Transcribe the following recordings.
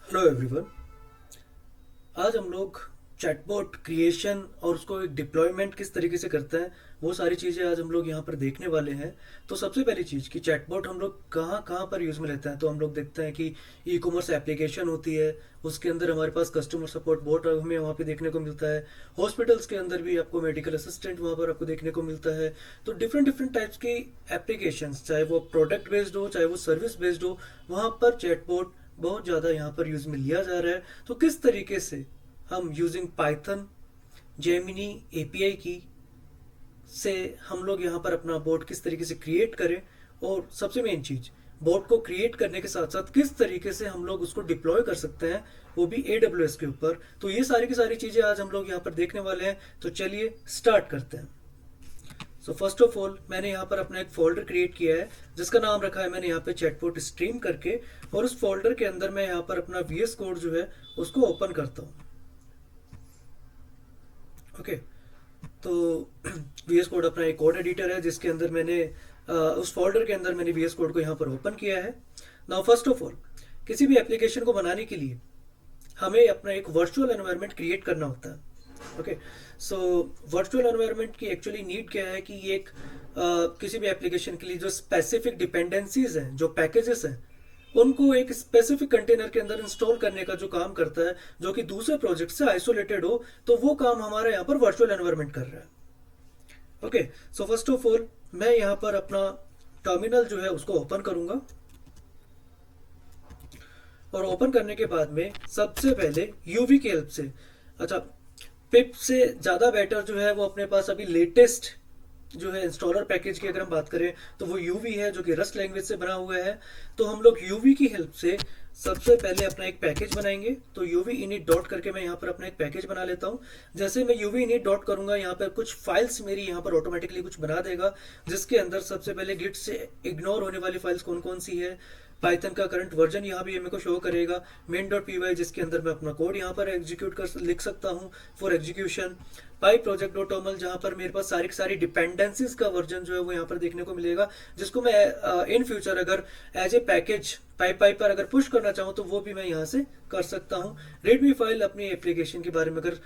Hello everyone. आज हम लोग चैटबॉट क्रिएशन और उसको एक डिप्लॉयमेंट किस तरीके से करते हैं वो सारी चीज़ें आज हम लोग यहाँ पर देखने वाले हैं। तो सबसे पहली चीज़ कि चैटबॉट हम लोग कहाँ कहाँ पर यूज़ में लेते हैं, तो हम लोग देखते हैं कि ई कॉमर्स एप्लीकेशन होती है, उसके अंदर हमारे पास कस्टमर सपोर्ट बोट हमें वहाँ पे देखने को मिलता है। हॉस्पिटल्स के अंदर भी आपको मेडिकल असिस्टेंट वहाँ पर आपको देखने को मिलता है। तो डिफरेंट डिफरेंट टाइप्स की एप्लीकेशंस, चाहे वो प्रोडक्ट बेस्ड हो चाहे वो सर्विस बेस्ड हो, वहाँ पर चैटबॉट बहुत ज़्यादा यहाँ पर यूज़ में लिया जा रहा है। तो किस तरीके से हम यूजिंग पाइथन जेमिनी एपीआई की से हम लोग यहाँ पर अपना बोट किस तरीके से क्रिएट करें, और सबसे मेन चीज़ बोट को क्रिएट करने के साथ साथ किस तरीके से हम लोग उसको डिप्लॉय कर सकते हैं, वो भी AWS के ऊपर। तो ये सारी की सारी चीज़ें आज हम लोग यहाँ पर देखने वाले हैं। तो चलिए स्टार्ट करते हैं। सो फर्स्ट ऑफ ऑल मैंने यहाँ पर अपना एक फोल्डर क्रिएट किया है जिसका नाम रखा है मैंने यहाँ पे चैटबॉट स्ट्रीम करके, और उस फोल्डर के अंदर मैं यहाँ पर अपना VS कोड जो है उसको ओपन करता हूँ। ओके, तो VS कोड अपना एक कोड एडिटर है जिसके अंदर मैंने उस फोल्डर के अंदर मैंने VS कोड को यहाँ पर ओपन किया है। नाउ फर्स्ट ऑफ ऑल किसी भी एप्लीकेशन को बनाने के लिए हमें अपना एक वर्चुअल एनवायरनमेंट क्रिएट करना होता है। ओके, सो वर्चुअल एनवायरनमेंट की एक्चुअली नीड क्या है कि ये एक किसी भी एप्लीकेशन के लिए जो स्पेसिफिक डिपेंडेंसीज हैं, जो पैकेजेस हैं, उनको एक स्पेसिफिक कंटेनर के अंदर इंस्टॉल करने का जो काम करता है, जो कि दूसरे प्रोजेक्ट से आइसोलेटेड हो, तो वो काम हमारा यहाँ पर वर्चुअल एनवायरनमेंट कर रहा है। Okay, so first of all मैं यहाँ पर अपना टर्मिनल जो है उसको ओपन करूंगा, और ओपन करने के बाद में सबसे पहले यूवी की हेल्प से, अच्छा, पिप से ज़्यादा बेटर जो है वो अपने पास अभी लेटेस्ट जो है इंस्टॉलर पैकेज की अगर हम बात करें तो वो यूवी है जो कि रस्ट लैंग्वेज से बना हुआ है। तो हम लोग यूवी की हेल्प से सबसे पहले अपना एक पैकेज बनाएंगे। तो यूवी इनिट डॉट करके मैं यहाँ पर अपना एक पैकेज बना लेता हूँ। जैसे मैं यूवी इनिट डॉट करूंगा, यहाँ पर कुछ फाइल्स मेरी यहाँ पर ऑटोमेटिकली कुछ बना देगा, जिसके अंदर सबसे पहले गिट से इग्नोर होने वाली फाइल्स कौन कौन सी है, पाइथन का करंट वर्जन यहाँ भी मेरे को शो करेगा, मेन डॉट पी वाई जिसके अंदर मैं अपना कोड यहाँ पर एग्जीक्यूट कर लिख सकता हूँ for execution, pyproject dot toml जहाँ पर मेरे पास सारी की सारी डिपेंडेंसीज का वर्जन जो है वो यहाँ पर देखने को मिलेगा, जिसको मैं इन फ्यूचर अगर as a package pipe pipe पर अगर पुश करना चाहूँ तो वो भी मैं यहाँ से कर सकता हूँ। रेडमी फाइल अपनी एप्लीकेशन के बारे में अगर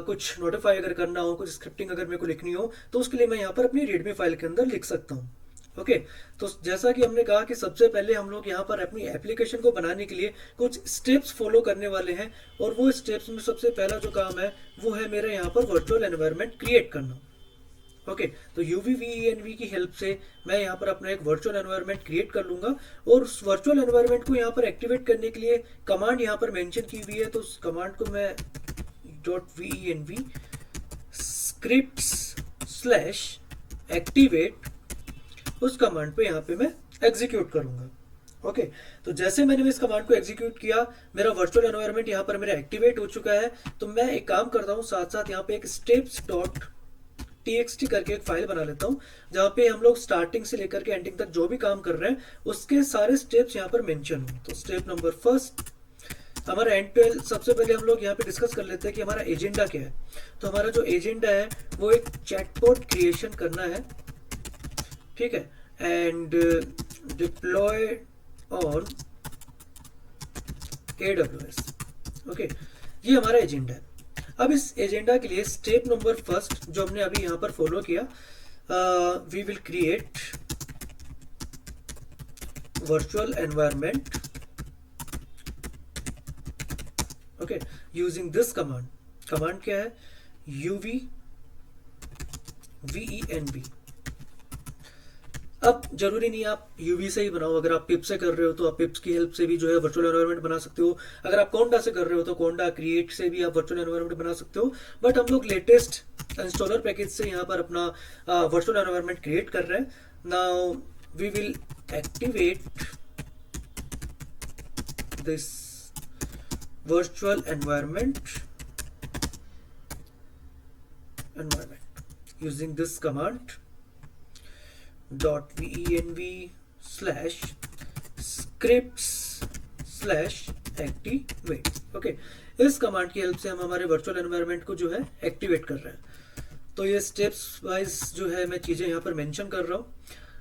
कुछ नोटिफाई अगर करना हो, कुछ स्क्रिप्टिंग अगर मेरे को लिखनी हो, तो उसके लिए मैं यहाँ पर अपनी रेडमी फाइल के अंदर लिख सकता हूँ। ओके, तो जैसा कि हमने कहा कि सबसे पहले हम लोग यहाँ पर अपनी एप्लीकेशन को बनाने के लिए कुछ स्टेप्स फॉलो करने वाले हैं, और वो स्टेप्स में सबसे पहला जो काम है वो है मेरा यहाँ पर वर्चुअल एनवायरनमेंट क्रिएट करना। ओके, तो UVVENV की हेल्प से मैं यहाँ पर अपना एक वर्चुअल एनवायरनमेंट क्रिएट कर लूंगा, और उस वर्चुअल एनवायरनमेंट को यहाँ पर एक्टिवेट करने के लिए कमांड यहाँ पर मेंशन की हुई है। तो उस कमांड को मैं .venv scripts स्लैश एक्टिवेट, उस कमांड पे यहाँ पे मैं एग्जीक्यूट करूंगा। ओके, तो जैसे मैंने इस कमांड को एग्जीक्यूट किया, मेरा वर्चुअल एनवायरनमेंट यहाँ पर मेरा एक्टिवेट हो चुका है। तो मैं एक काम करता हूँ, साथ साथ यहाँ पे एक स्टेप्स डॉट txt करके एक फाइल बना लेता हूँ, जहाँ पे हम लोग स्टार्टिंग से लेकर के एंडिंग तक जो भी काम कर रहे हैं उसके सारे स्टेप्स यहाँ पर मेंशन हो। तो स्टेप नंबर फर्स्ट, हमारा एंड टू एंड, सबसे पहले हम लोग यहाँ पे डिस्कस कर लेते हैं कि हमारा एजेंडा क्या है। तो हमारा जो एजेंडा है वो एक चैटबॉट क्रिएशन करना है, ठीक है, and deploy on AWS। Okay, ये हमारा एजेंडा है। अब इस एजेंडा के लिए स्टेप नंबर फर्स्ट जो हमने अभी यहाँ पर फॉलो किया, we will create virtual environment, okay, using this command. Command क्या है? UVVENV। अब जरूरी नहीं आप यूवी से ही बनाओ, अगर आप पिप से कर रहे हो तो आप पिप्स की हेल्प से भी जो है वर्चुअल एनवायरनमेंट बना सकते हो। अगर आप कोंडा से कर रहे हो तो कोंडा क्रिएट से भी आप वर्चुअल एनवायरनमेंट बना सकते हो। बट हम लोग लेटेस्ट इंस्टॉलर पैकेज से यहाँ पर अपना वर्चुअल एनवायरनमेंट क्रिएट कर रहे हैं। Now we will activate this virtual environment using this command .venv slash scripts slash activate। Okay, इस कमांड की हेल्प से हम हमारे वर्चुअल एनवायरनमेंट को जो है एक्टिवेट कर रहे हैं। तो ये स्टेप्स वाइज जो है मैं चीज़ें यहाँ पर मेंशन कर रहा हूँ।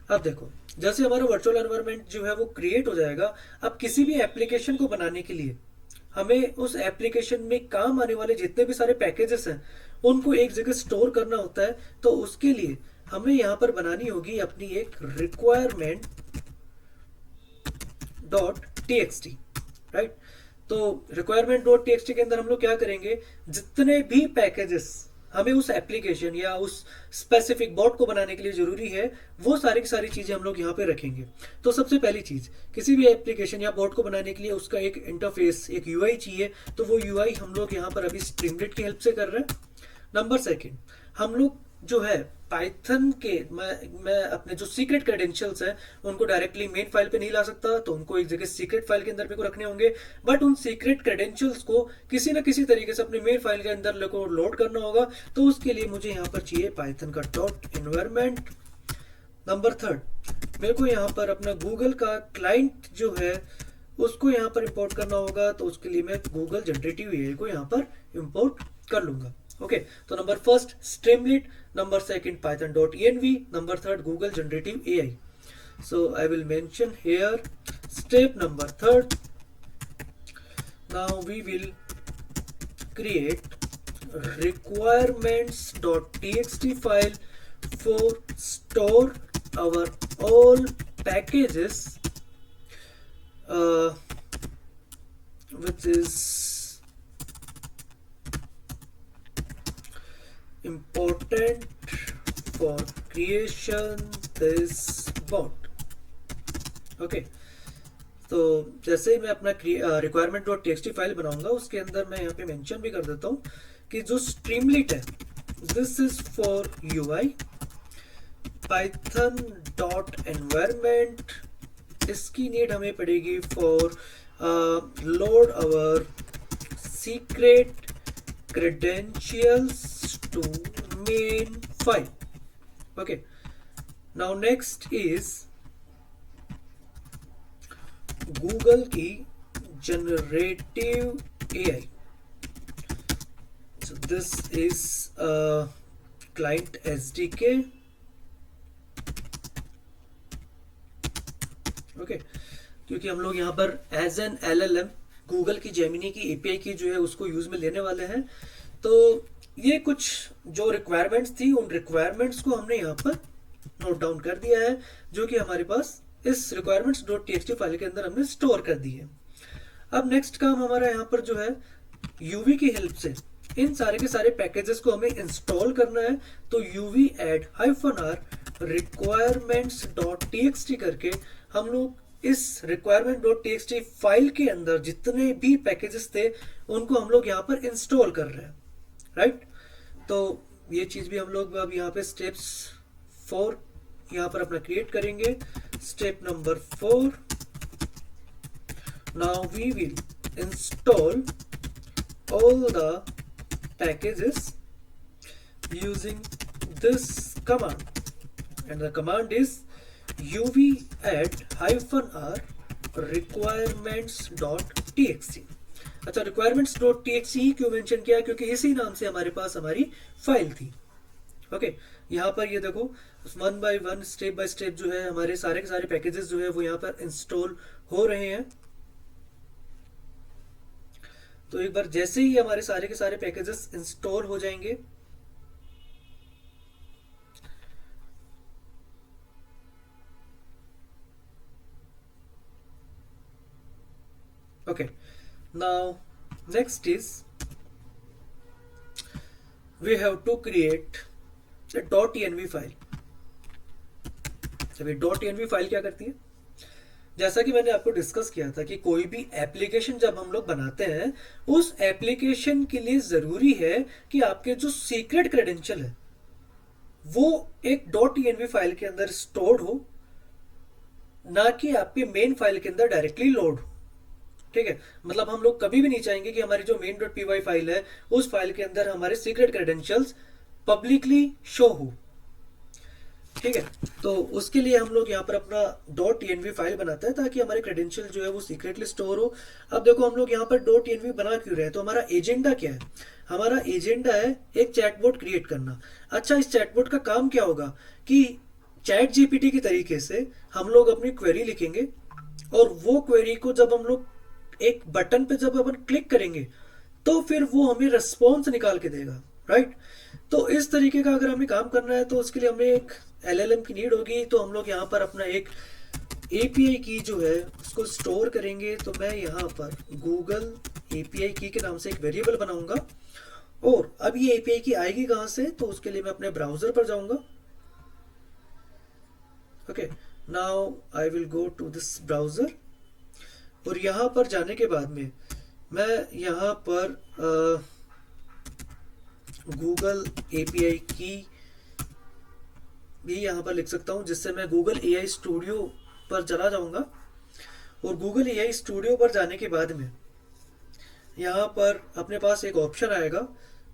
अब देखो, जैसे हमारा वर्चुअल एनवायरनमेंट जो है वो क्रिएट हो जाएगा, अब किसी भी एप्लीकेशन को बनाने के लिए हमें उस एप्लीकेशन में काम आने वाले जितने भी सारे पैकेजेस हैं उनको एक जगह स्टोर करना होता है। तो उसके लिए हमें यहाँ पर बनानी होगी अपनी एक requirement dot T X T, right. तो requirement dot T X T के अंदर हम लोग क्या करेंगे, जितने भी पैकेजेस हमें उस एप्लीकेशन या उस स्पेसिफिक बॉट को बनाने के लिए जरूरी है, वो सारी की सारी चीजें हम लोग यहाँ पे रखेंगे। तो सबसे पहली चीज, किसी भी एप्लीकेशन या बॉट को बनाने के लिए उसका एक इंटरफेस, एक यूआई चाहिए। तो वो यूआई हम लोग यहाँ पर अभी स्ट्रीमलेट की हेल्प से कर रहे हैं। नंबर सेकंड, हम लोग जो है पाइथन के, मैं अपने जो सीक्रेट क्रेडेंशियल्स हैं उनको डायरेक्टली मेन फाइल पे नहीं ला सकता, तो उनको एक जगह सीक्रेट फाइल के अंदर पे को रखने होंगे। बट उन सीक्रेट क्रेडेंशियल्स को किसी ना किसी तरीके से अपने मेन फाइल के अंदर को लोड करना होगा। तो उसके लिए मुझे यहाँ पर चाहिए पाइथन का डॉट एनवायरमेंट। नंबर थर्ड, मेरे को यहाँ पर अपना गूगल का क्लाइंट जो है उसको यहाँ पर इंपोर्ट करना होगा। तो उसके लिए मैं गूगल जनरेटिव एआई को यहाँ पर इंपोर्ट कर लूंगा। ओके, तो number first Streamlit, number second Python dot env, number third Google generative AI. So I will mention here step number third. Now we will create requirements.txt file for store our all packages, which is important for creation this bot। Okay, तो जैसे ही मैं अपना requirement dot TXT file बनाऊंगा उसके अंदर मैं यहाँ पे मेंशन भी कर देता हूँ कि जो स्ट्रीमलीट है this is for UI, python dot environment इसकी नीड हमें पड़ेगी for load our secret credentials to main file। okay, now next is Google की generative AI। so this is a client SDK। okay, क्योंकि हम लोग यहाँ पर एज एन LLM गूगल की जेमिनी की एपीआई की जो है उसको यूज में लेने वाले हैं। तो ये कुछ जो रिक्वायरमेंट्स थी उन रिक्वायरमेंट्स को हमने यहाँ पर नोट डाउन कर दिया है, जो कि हमारे पास इस रिक्वायरमेंट्स डॉट टीएक्सटी फाइल के अंदर हमने स्टोर कर दी है। अब नेक्स्ट काम हमारा यहाँ पर जो है यूवी की हेल्प से इन सारे के सारे पैकेजेस को हमें इंस्टॉल करना है। तो UV add -r requirements dot TXT करके हम लोग इस requirement.txt फाइल के अंदर जितने भी पैकेजेस थे उनको हम लोग यहाँ पर इंस्टॉल कर रहे हैं, राइट। तो ये चीज भी हम लोग अब यहाँ पे स्टेप्स 4 यहाँ पर अपना क्रिएट करेंगे। Step number 4, now we will install all the packages using this command and the command is uv add -r requirements.txt। अच्छा, requirements.txt ही क्यों मेंशन किया, क्योंकि इसी नाम से हमारे पास हमारी फाइल थी। ओके, यहाँ पर ये देखो 1 by 1 स्टेप बाय स्टेप जो है हमारे सारे के सारे पैकेजेस जो है वो यहाँ पर इंस्टॉल हो रहे हैं। तो एक बार जैसे ही हमारे सारे के सारे पैकेजेस इंस्टॉल हो जाएंगे, okay, now next is we have to create a .env file. अभी .env फाइल क्या करती है, जैसा कि मैंने आपको डिस्कस किया था कि कोई भी एप्लीकेशन जब हम लोग बनाते हैं उस एप्लीकेशन के लिए जरूरी है कि आपके जो सीक्रेट क्रेडेंशियल है वो एक .env फाइल के अंदर स्टोर्ड हो, ना कि आपके मेन फाइल के अंदर डायरेक्टली लोड हो। ठीक है, मतलब हम लोग कभी भी नहीं चाहेंगे कि हमारी जो मेन डॉट पीवाई फाइल है उस फाइल के अंदर हमारे सीक्रेट क्रेडेंशियल्स पब्लिकली शो हो। ठीक है, तो उसके लिए हम लोग यहाँ पर अपना .env फाइल बनाते हैं ताकि हमारे क्रेडेंशियल जो है वो सीक्रेटली स्टोर हो। अब देखो हम लोग यहाँ पर .env बना क्यों रहे हैं, तो हमारा एजेंडा क्या है, हमारा एजेंडा है एक चैटबॉट क्रिएट करना। अच्छा, इस चैटबॉट का काम क्या होगा कि चैट जीपीटी की तरीके से हम लोग अपनी क्वेरी लिखेंगे और वो क्वेरी को जब हम लोग एक बटन पे जब अपन क्लिक करेंगे तो फिर वो हमें रिस्पॉन्स निकाल के देगा, राइट। तो इस तरीके का अगर हमें काम करना है तो उसके लिए हमें एक एलएलएम की नीड होगी। तो हम लोग यहाँ पर अपना एक एपीआई की जो है उसको स्टोर करेंगे। तो मैं यहाँ पर गूगल एपीआई की के नाम से एक वेरिएबल बनाऊंगा। और अब ये एपीआई की आएगी कहाँ से, तो उसके लिए मैं अपने ब्राउजर पर जाऊंगा। Okay, now I will go to this browser. और यहाँ पर जाने के बाद में मैं यहाँ पर गूगल एपीआई की भी यहाँ पर लिख सकता हूँ, जिससे मैं गूगल एआई स्टूडियो पर चला जाऊँगा। और गूगल एआई स्टूडियो पर जाने के बाद में यहाँ पर अपने पास एक ऑप्शन आएगा,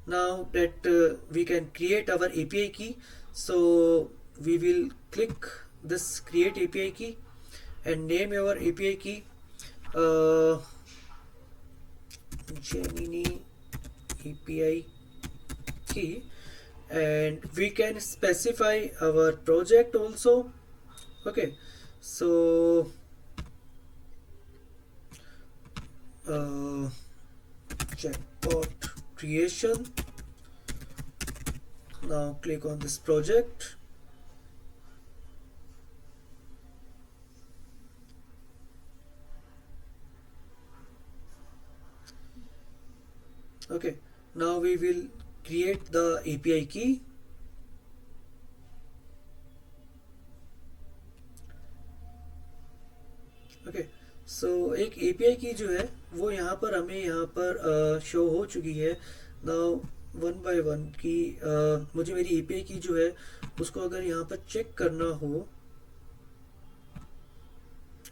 now that we can create our API key. So we will click this create API key and name your API key Gemini API key, and we can specify our project also. Okay, so chatbot creation. Now click on this project. Okay, now we will create the API key. Okay, so एक API की जो है वो यहाँ पर हमें यहाँ पर शो हो चुकी है। नाउ वन बाय वन की मुझे मेरी API की जो है उसको अगर यहाँ पर चेक करना हो,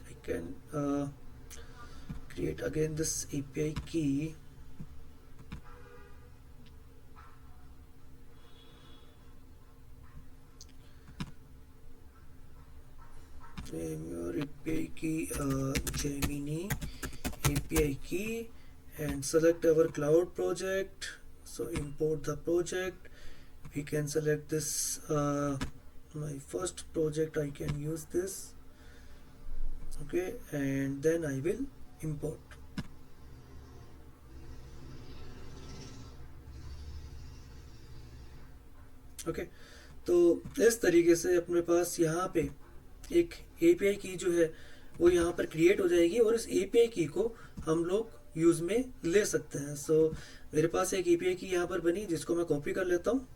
I can create again this API की। Name your API key Gemini API key and select our cloud project. So import the project. We can select this my first project. I can use this. Okay, and then I will import. Okay, तो इस तरीके से अपने पास यहाँ पे एक API की जो है वो यहाँ पर क्रिएट हो जाएगी और इस एपीआई की को हम लोग यूज में ले सकते हैं। सो मेरे पास एक एपीआई की यहाँ पर बनी जिसको मैं कॉपी कर लेता हूँ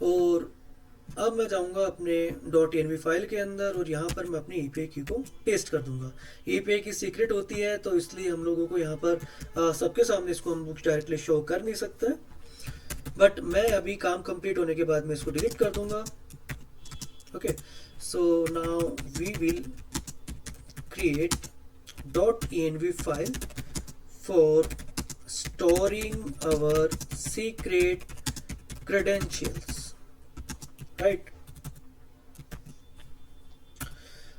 और अब मैं जाऊंगा अपने .env फाइल के अंदर और यहाँ पर मैं अपनी एपीआई की को पेस्ट कर दूंगा। एपीआई की सीक्रेट होती है तो इसलिए हम लोगों को यहाँ पर सबके सामने इसको हम डायरेक्टली शो कर नहीं सकते, बट मैं अभी काम कंप्लीट होने के बाद मैं इसको डिलीट कर दूंगा। Okay, so now we will create .env file for storing our secret credentials, right?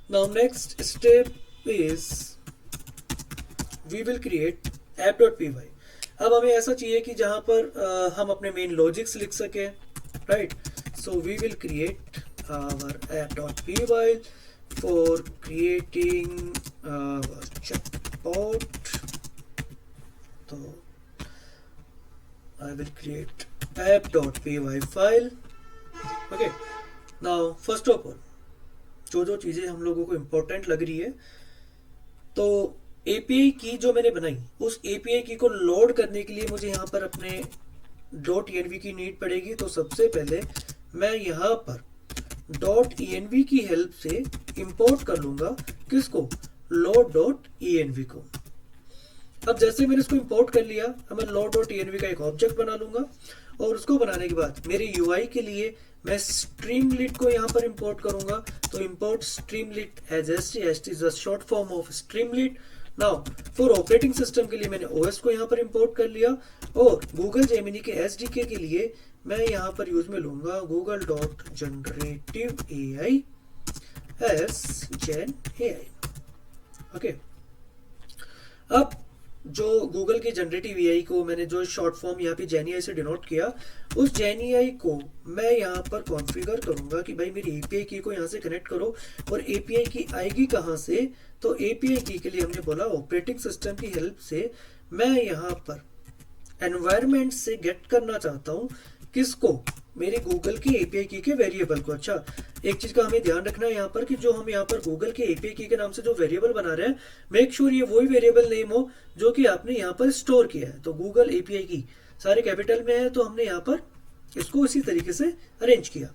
Now next step is we will create app.py। अब हमें ऐसा चाहिए कि जहां पर हम अपने मेन लॉजिक्स लिख सके, right. So we will create our app.py for creating our chatbot. So I will create app.py file. Okay, now first of all जो चीजें हम लोगों को इम्पोर्टेंट लग रही है, तो API की जो मैंने बनाई उस API की को लोड करने के लिए मुझे यहाँ पर अपने .env की नीड पड़ेगी। तो सबसे पहले मैं यहाँ पर .env की हेल्प से इंपोर्ट कर लूंगा किसको, load.env को। अब जैसे मैंने इसको इंपोर्ट कर लिया, अब मैं load.env का एक ऑब्जेक्ट बना लूंगा और उसको बनाने के बाद मेरे UI के लिए मैं स्ट्रीमलिट को यहाँ पर इंपोर्ट करूंगा। तो import Streamlit as ST is the short form of Streamlit. Now for operating system के लिए मैंने OS को यहाँ पर इंपोर्ट कर लिया और गूगल जेमिनी के SDK के लिए मैं यहाँ पर यूज में लूंगा google.generative.ai as gen AI। Okay, अब जो गूगल की जनरेटिव एआई को मैंने जो शॉर्ट फॉर्म यहाँ पे जेनी आई से डिनोट किया, उस जेनी आई को मैं यहाँ पर कॉन्फ़िगर करूंगा कि भाई मेरी एपीआई की को यहाँ से कनेक्ट करो। और एपीआई की आएगी कहाँ से, तो एपीआई की के लिए हमने बोला ऑपरेटिंग सिस्टम की हेल्प से मैं यहाँ पर एनवायरनमेंट से गेट करना चाहता हूँ किसको, मेरी गूगल की एपीआई की के वेरिएबल को। अच्छा, एक चीज का हमें ध्यान रखना है यहाँ पर कि जो हम यहाँ पर गूगल के एपीआई की के नाम से जो वेरिएबल बना रहे हैं, मेक श्योर ये वही वेरिएबल नेम हो जो कि आपने यहाँ पर स्टोर किया है। तो गूगल एपीआई की सारे कैपिटल में है, तो हमने यहाँ पर इसको इसी तरीके से अरेंज किया।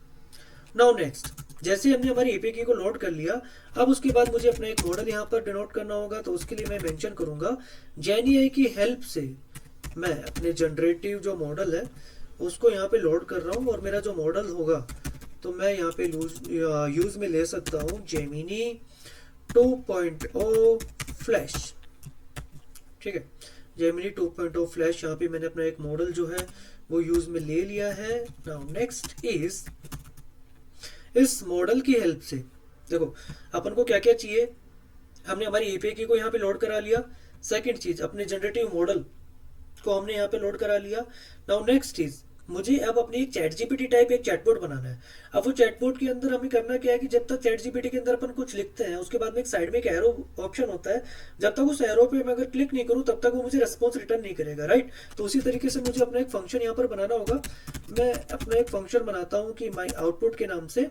नाउ नेक्स्ट, जैसे हमने हमारी एपीआई की को लोड कर लिया, अब उसके बाद मुझे अपना एक मॉडल यहाँ पर डिनोट करना होगा। तो उसके लिए मैं मेंशन करूंगा जेनी आई की हेल्प से मैं अपने जनरेटिव जो मॉडल है उसको यहाँ पे लोड कर रहा हूँ। और मेरा जो मॉडल होगा तो मैं यहाँ पे यूज में ले सकता हूँ जेमिनी 2.0 फ्लैश। ठीक है, जेमिनी 2.0 फ्लैश यहाँ पे मैंने अपना एक मॉडल जो है वो यूज में ले लिया है। नाउ नेक्स्ट इज, इस मॉडल की हेल्प से देखो अपन को क्या क्या चाहिए, हमने हमारी एपीआई की को यहाँ पे लोड करा लिया। सेकंड चीज, अपने जनरेटिव मॉडल को हमने यहाँ पे लोड करा लिया। नाउ नेक्स्ट इज, मुझे अब अपनी एक चैट जीपीटी टाइप एक चैटबॉट बनाना है। अब वो चैटबॉट के अंदर हमें करना क्या है कि जब तक चैट जीपीटी के अंदर अपन कुछ लिखते हैं, उसके बाद में एक साइड में एक एरो ऑप्शन होता है, जब तक उस एरो पे मैं अगर क्लिक नहीं करूं तब तक वो मुझे रिस्पॉन्स रिटर्न नहीं करेगा, राइट। तो उसी तरीके से मुझे अपना एक फंक्शन यहाँ पर बनाना होगा। मैं अपना एक फंक्शन बनाता हूँ कि माई आउटपुट के नाम से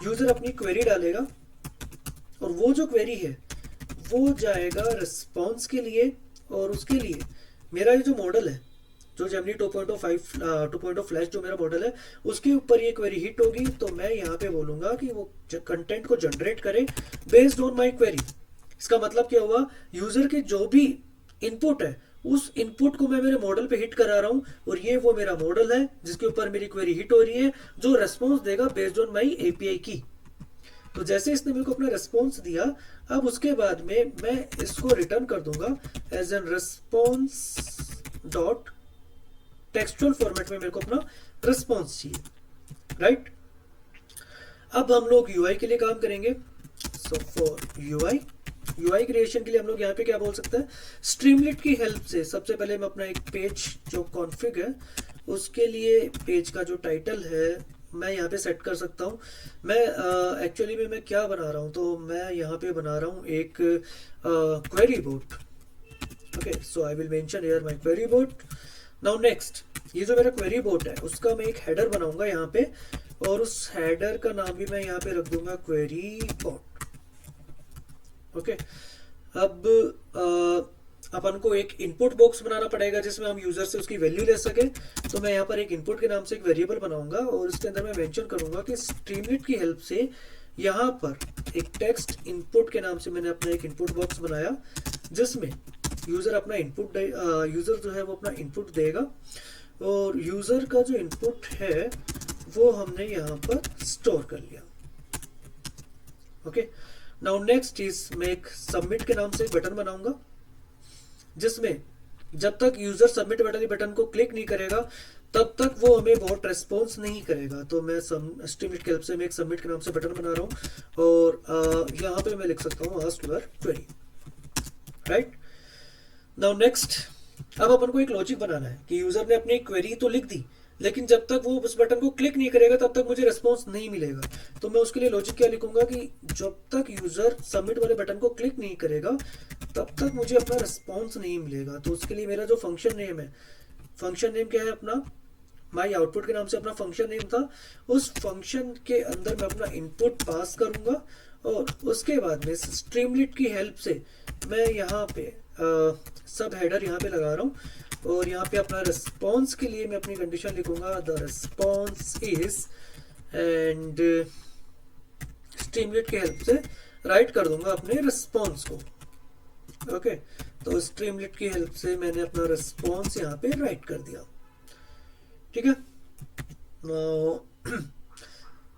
यूजर अपनी क्वेरी डालेगा और वो जो क्वेरी है वो जाएगा रिस्पॉन्स के लिए। और उसके लिए मेरा ये जो मॉडल है, जो जेमिनी 2.0 फ्लैश जो मेरा मॉडल है, उसके ऊपर ये क्वेरी हिट होगी। तो मैं यहाँ पे बोलूंगा कि वो कंटेंट को जनरेट करे बेस्ड ऑन माय क्वेरी। इसका मतलब क्या हुआ, यूजर के जो भी इनपुट है उस इनपुट को मैं मेरे मॉडल पे हिट करा रहा हूँ, और ये वो मेरा मॉडल है जिसके ऊपर मेरी क्वेरी हिट हो रही है, जो रेस्पॉन्स देगा बेस्ड ऑन माई एपीआई की। तो जैसे इसने मेरे को अपना रेस्पॉन्स दिया, अब उसके बाद में मैं इसको रिटर्न कर दूंगा as an response dot textual format में मेरे को अपना रिस्पॉन्स चाहिए, राइट। अब हम लोग यूआई के लिए काम करेंगे। सो फॉर यूआई क्रिएशन के लिए हम लोग यहाँ पे क्या बोल सकते हैं, स्ट्रीमलेट की हेल्प से सबसे पहले मैं अपना एक पेज जो कॉन्फ़िग है उसके लिए पेज का जो टाइटल है मैं यहाँ पे सेट कर सकता हूँ। मैं एक्चुअली में मैं क्या बना रहा हूँ, तो मैं यहाँ पे बना रहा हूँ एक query boat. Okay, so I will mention here my query boat. Now next, ये जो मेरा क्वेरी बोट है उसका मैं एक हेडर बनाऊंगा यहाँ पे, और उस हेडर का नाम भी मैं यहाँ पे रख दूंगा क्वेरी बोट। ओके, अब अपन को एक इनपुट बॉक्स बनाना पड़ेगा जिसमें हम यूजर से उसकी वैल्यू ले सके। तो मैं यहाँ पर एक इनपुट के नाम से एक वेरिएबल बनाऊंगा और इसके अंदर मैं मेंशन करूंगा कि स्ट्रीमलेट की हेल्प से यहाँ पर एक टेक्स्ट इनपुट के नाम से मैंने अपना एक इनपुट बॉक्स बनाया, जिसमें यूजर अपना इनपुट यूजर जो है वो अपना इनपुट देगा, और यूजर का जो इनपुट है वो हमने यहाँ पर स्टोर कर लिया। ओके, नाउ नेक्स्ट इज, मैं एक सबमिट के नाम से एक बटन बनाऊंगा, जिसमें जब तक यूजर सबमिट बटन को क्लिक नहीं करेगा तब तक वो हमें बहुत रेस्पॉन्स नहीं करेगा। तो मैं स्ट्रीमलेट की हेल्प से मैं एक सबमिट के नाम से बटन बना रहा हूँ, और यहाँ पे मैं लिख सकता हूँ ask your query, right. Now next, अब अपन को एक लॉजिक बनाना है कि यूजर ने अपनी क्वेरी तो लिख दी, लेकिन जब तक वो उस बटन को क्लिक नहीं करेगा तब तक मुझे रिस्पॉन्स नहीं मिलेगा। तो मैं उसके लिए लॉजिक क्या लिखूंगा कि जब तक यूजर सबमिट वाले बटन को क्लिक नहीं करेगा तब तक मुझे अपना रिस्पॉन्स नहीं मिलेगा। तो उसके लिए मेरा जो फंक्शन नेम है, फंक्शन नेम क्या है अपना, माई आउटपुट के नाम से अपना फंक्शन नेम था, उस फंक्शन के अंदर मैं अपना इनपुट पास करूंगा, और उसके बाद में स्ट्रीमलेट की हेल्प से मैं यहाँ पे सब हेडर यहाँ पे लगा रहा हूँ, और यहाँ पे अपना रिस्पॉन्स के लिए मैं अपनी कंडीशन लिखूंगा the response is, and Streamlit की हेल्प से राइट कर दूंगा अपने रिस्पॉन्स को। ओके, तो स्ट्रीमलेट की हेल्प से मैंने अपना रिस्पॉन्स यहाँ पे राइट कर दिया, ठीक है।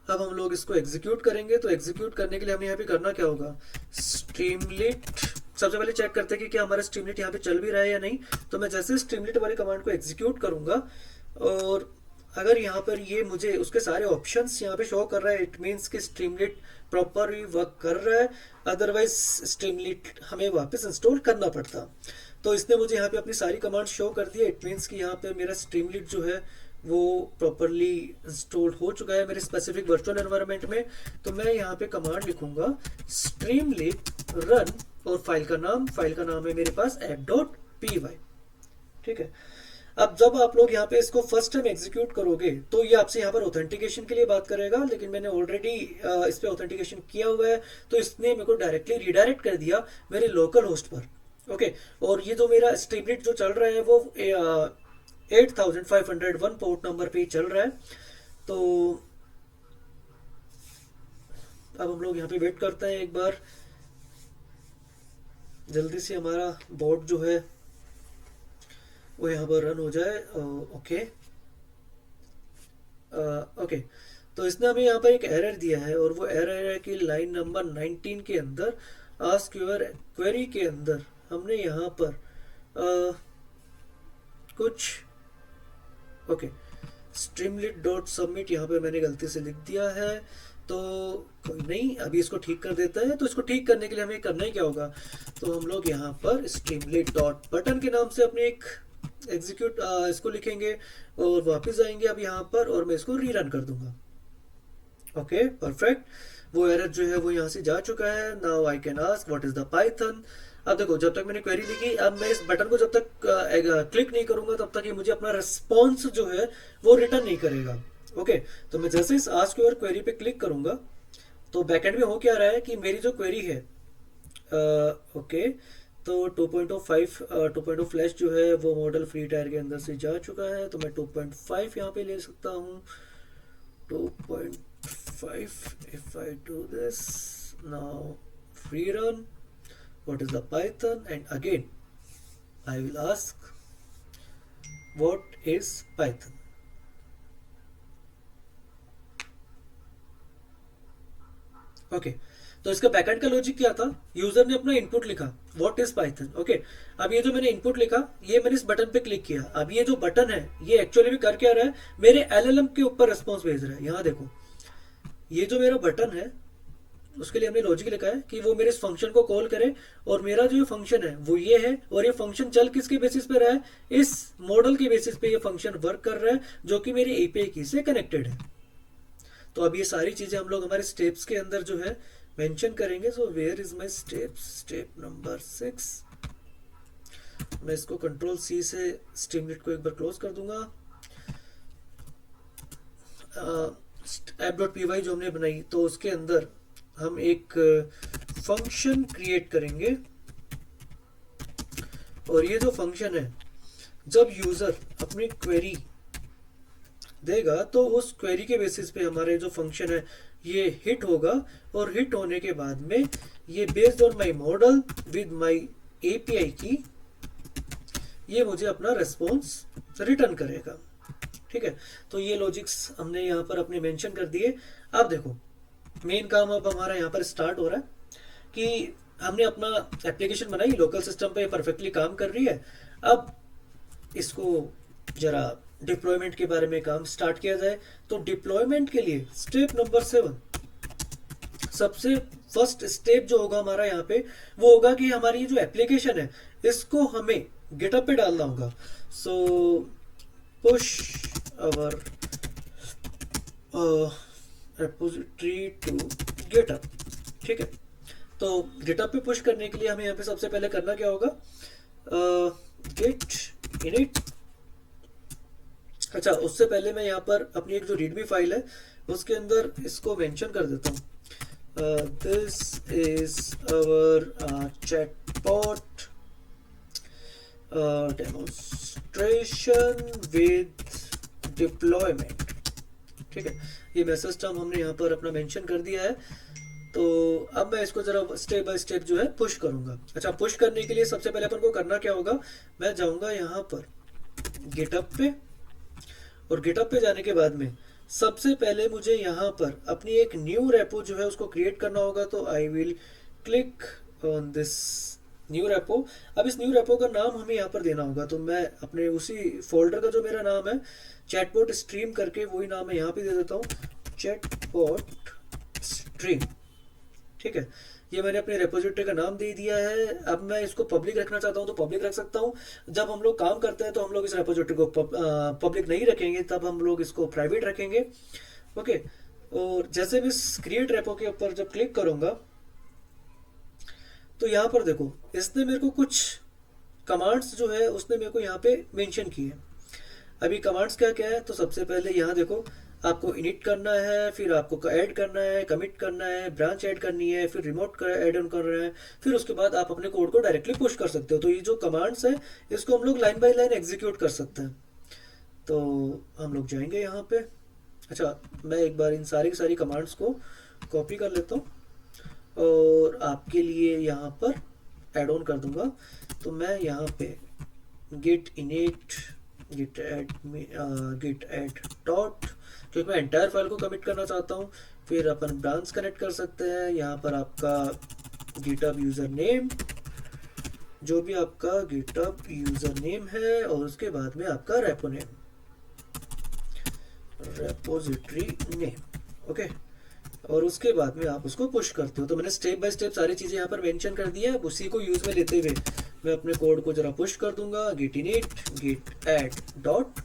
अब हम लोग इसको एग्जीक्यूट करेंगे। तो एग्जीक्यूट करने के लिए हमें यहाँ पे करना क्या होगा, स्ट्रीमलेट, सबसे पहले चेक करते हैं कि क्या हमारा स्ट्रीमलेट यहाँ पे चल भी रहा है या नहीं। तो मैं जैसे स्ट्रीमलेट वाली कमांड को एग्जीक्यूट करूंगा और अगर यहाँ पर ये मुझे उसके सारे ऑप्शंस यहाँ पे शो कर रहा है, इट मीन्स कि स्ट्रीमलीट प्रॉपरली वर्क कर रहा है, अदरवाइज स्ट्रीमलीट हमें वापस इंस्टॉल करना पड़ता। तो इसने मुझे यहाँ पे अपनी सारी कमांड शो कर दी है, इट मीन्स कि यहाँ पे मेरा स्ट्रीमलीट जो है वो प्रॉपरली इंस्टॉल हो चुका है मेरे स्पेसिफिक वर्चुअल एनवायरनमेंट में। तो मैं यहाँ पे कमांड लिखूंगा स्ट्रीमलीट रन, और फाइल का नाम है मेरे पास app.py। ठीक है। अब जब आप लोग यहाँ पे इसको फर्स्ट टाइम एग्जीक्यूट करोगे तो ये आपसे यहाँ पर ऑथेंटिकेशन के लिए बात करेगा, लेकिन मैंने ऑलरेडी इस पे ऑथेंटिकेशन किया हुआ है, तो इसने मेरे को डायरेक्टली रिडायरेक्ट कर दिया मेरे लोकल होस्ट पर। ओके। और ये जो मेरा स्ट्रीमलीट जो चल रहा है वो 8501 पोर्ट नंबर पे चल रहा है। तो अब हम लोग यहाँ पे वेट करते हैं एक बार, जल्दी से हमारा बोर्ड जो है वो यहाँ पर रन हो जाए। ओके। ओके। तो इसने हमें यहाँ पर एक एरर दिया है, और वो एरर है कि लाइन नंबर 19 के अंदर आस्क योर क्वेरी के अंदर हमने यहाँ पर कुछ ओके स्ट्रीमलीट डॉट सबमिट यहाँ पे मैंने गलती से लिख दिया है। तो कोई नहीं, अभी इसको ठीक कर देता है। तो इसको ठीक करने के लिए हमें करना ही क्या होगा, तो हम लोग यहाँ पर स्ट्रीमलीट डॉट बटन के नाम से अपने एक एग्जीक्यूट इसको लिखेंगे और वापस आएंगे अब यहाँ पर, और मैं इसको रीरन कर दूंगा। Okay perfect. वो एरर जो है वो यहाँ से जा चुका है। Now I can ask what is the Python. अब देखो, जब तक मैंने क्वेरी लिखी, अब मैं इस बटन को जब तक क्लिक नहीं करूंगा तब तक ये मुझे अपना रिस्पॉन्स जो है वो रिटर्न नहीं करेगा। ओके। तो मैं जैसे इस आस्क योर क्वेरी पे क्लिक करूंगा तो बैकएंड में हो क्या रहा है कि मेरी जो क्वेरी है ओके, तो 2.5 फ्लैश जो है वो मॉडल फ्री टायर के अंदर से जा चुका है। तो मैं 2.5 यहाँ पे ले सकता हूँ। 2.5 if I do this now, free run, what is the Python, and again I will ask what is Python। Okay. तो इसका बैकएंड का लॉजिक क्या था, यूजर ने अपना इनपुट लिखा व्हाट इज पाइथन। ओके। अब ये जो मैंने इनपुट लिखा, ये मैंने इस बटन पे क्लिक किया। अब ये जो बटन है ये एक्चुअली भी कर क्या रहा है, मेरे एलएलएम के ऊपर रिस्पॉन्स भेज रहा है। यहाँ देखो, ये जो मेरा बटन है उसके लिए हमने लॉजिक लिखा है कि वो मेरे इस फंक्शन को कॉल करे, और मेरा जो फंक्शन है वो ये है, और ये फंक्शन चल किसके बेसिस पे रहा है, इस मॉडल के बेसिस पे ये फंक्शन वर्क कर रहा है जो कि मेरी एपीआई की से कनेक्टेड है। तो अब ये सारी चीजें हम लोग हमारे स्टेप्स के अंदर जो है मेंशन करेंगे। So where is my steps, step number 6। मैं इसको कंट्रोल सी से स्ट्रीमलीट को एक बार क्लोज कर दूंगा। app.py जो हमने बनाई, तो उसके अंदर हम एक फंक्शन क्रिएट करेंगे, और ये जो फंक्शन है जब यूजर अपनी क्वेरी देगा तो उस क्वेरी के बेसिस पे हमारे जो फंक्शन है ये हिट होगा, और हिट होने के बाद में ये based on my model with my API की ये मुझे अपना रेस्पॉन्स रिटर्न करेगा। ठीक है। तो ये लॉजिक्स हमने यहाँ पर अपने मेंशन कर दिए। अब देखो, मेन काम अब हमारा यहाँ पर स्टार्ट हो रहा है कि हमने अपना एप्लीकेशन बनाई, लोकल सिस्टम पे परफेक्टली काम कर रही है। अब इसको जरा डिप्लॉयमेंट के बारे में काम स्टार्ट किया जाए। तो डिप्लॉयमेंट के लिए स्टेप नंबर 7, सबसे फर्स्ट स्टेप जो होगा हमारा यहाँ पे वो होगा कि हमारी जो एप्लीकेशन है इसको हमें गिटअप पे डालना होगा। So push our repository to GitHub. ठीक है। तो गिटअप पे पुश करने के लिए हमें यहाँ पे सबसे पहले करना क्या होगा, गिट इनिट। अच्छा, उससे पहले मैं यहाँ पर अपनी एक जो रीडमी फाइल है उसके अंदर इसको मेंशन कर देता हूँ, this is our chatbot demonstration with deployment. ठीक है। ये मैसेज टर्म हमने यहाँ पर अपना मेंशन कर दिया है। तो अब मैं इसको जरा स्टेप बाय स्टेप जो है पुश करूंगा। अच्छा, पुश करने के लिए सबसे पहले अपन को करना क्या होगा, मैं जाऊंगा यहाँ पर गिटअप पे, और गिटअप पे जाने के बाद में सबसे पहले मुझे यहाँ पर अपनी एक न्यू रेपो जो है उसको क्रिएट करना होगा। तो I will click on this new repo. अब इस न्यू रेपो का नाम हमें यहाँ पर देना होगा, तो मैं अपने उसी फोल्डर का जो मेरा नाम है चैटबॉट स्ट्रीम करके वही नाम मैं यहाँ पे दे देता हूँ, चैटबॉट स्ट्रीम। ठीक है, ये मैंने अपने रेपोजिटरी का नाम दे दिया है। अब मैं इसको पब्लिक रखना चाहता हूँ तो पब्लिक रख सकता हूँ। जब हम लोग काम करते हैं तो हम लोग इस रेपोजिटरी को पब्लिक नहीं रखेंगे, तब हम लोग इसको प्राइवेट रखेंगे। ओके, और जैसे मैं इस क्रिएट रेपो के ऊपर जब क्लिक करूंगा तो यहाँ पर देखो इसने मेरे को कुछ कमांड्स जो है उसने मेरे को यहाँ पे मेंशन की है। अभी कमांड्स क्या क्या है, तो सबसे पहले यहाँ देखो आपको इनिट करना है, फिर आपको ऐड करना है, कमिट करना है, ब्रांच ऐड करनी है, फिर रिमोट ऐड ऑन करना है, फिर उसके बाद आप अपने कोड को डायरेक्टली पुश कर सकते हो। तो ये जो कमांड्स है इसको हम लोग लाइन बाय लाइन एग्जीक्यूट कर सकते हैं। तो हम लोग जाएंगे यहाँ पे। अच्छा, मैं एक बार इन सारी की सारी कमांड्स को कॉपी कर लेता हूँ और आपके लिए यहाँ पर ऐड ऑन कर दूंगा। तो मैं यहाँ पे git init git add dot, क्योंकि मैं एंटायर फाइल को कमिट करना चाहता हूँ। फिर अपन ब्रांच कनेक्ट कर सकते हैं, यहाँ पर आपका गिटहब यूजर नेम, जो भी आपका गिटहब यूजर नेम है, और उसके बाद में आपका repo name, repository name. Okay, और उसके बाद में आप उसको पुश करते हो। तो मैंने स्टेप बाय स्टेप सारी चीज़ें यहाँ पर मेंशन कर दी है। अब उसी को यूज में लेते हुए मैं अपने कोड को जरा पुश कर दूंगा, git init git add dot,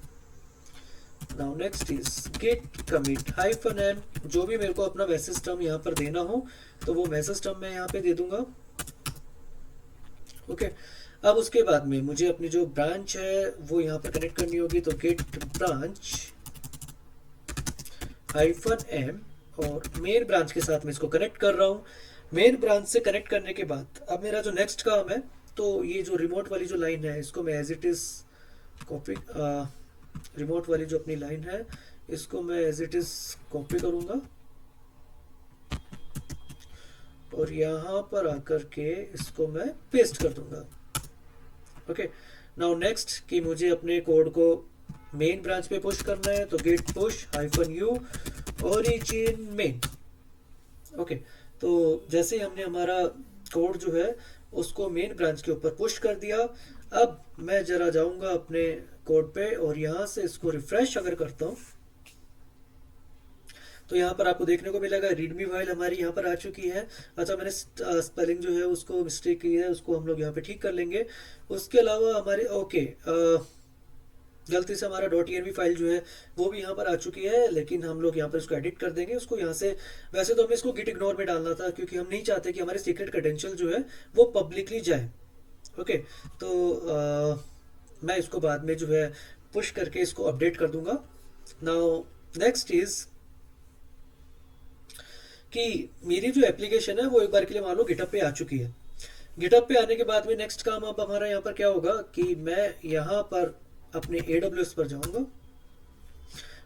now next is git commit hyphen n, जो भी मेरे को अपना मैसेज टर्म यहाँ पर देना हो तो वो मैसेज टर्म मैं यहाँ पे दे दूंगा। ओके, अब उसके बाद में मुझे अपनी जो ब्रांच है वो यहाँ पर कनेक्ट करनी होगी, तो गिट ब्रांच हाइफन एम, और मेन ब्रांच के साथ मैं इसको कनेक्ट कर रहा हूँ। मेन ब्रांच से कनेक्ट करने के बाद अब मेरा जो नेक्स्ट काम है, तो ये जो रिमोट वाली जो लाइन है इसको मैं as it is copy, remote वाली जो अपनी लाइन है इसको मैं एज इट इज कॉपी करूंगा और यहाँ पर आकर के इसको मैं पेस्ट कर दूंगा। ओके, नाउ नेक्स्ट कि मुझे अपने कोड को मेन ब्रांच पे पुश करना है, तो git push hyphen u origin main. Okay, तो जैसे हमने हमारा कोड जो है उसको मेन ब्रांच के ऊपर पुश कर दिया। अब मैं जरा जाऊंगा अपने कोड पे और यहाँ से इसको रिफ्रेश अगर करता हूँ तो यहाँ पर आपको देखने को मिलेगा रीडमी फाइल हमारी यहाँ पर आ चुकी है। अच्छा, मैंने स्पेलिंग जो है उसको मिस्टेक की है, उसको हम लोग यहाँ पे ठीक कर लेंगे। उसके अलावा हमारे गलती से हमारा .env फाइल जो है वो भी यहाँ पर आ चुकी है, लेकिन हम लोग यहाँ पर इसको एडिट कर देंगे उसको यहाँ से। वैसे तो हमें इसको गिट इग्नोर में डालना था क्योंकि हम नहीं चाहते कि हमारे सीक्रेट क्रेडेंशियल जो है वो पब्लिकली जाए। ओके, तो मैं इसको बाद में जो है पुश करके इसको अपडेट कर दूंगा। नाउ नेक्स्ट इज कि मेरी जो एप्लीकेशन है वो एक बार के लिए मान लो गिटहब पे आ चुकी है। गिटहब पे आने के बाद में नेक्स्ट काम अब हमारा यहाँ पर क्या होगा कि मैं यहाँ पर अपने AWS पर जाऊंगा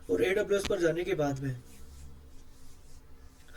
और AWS पर जाने के बाद में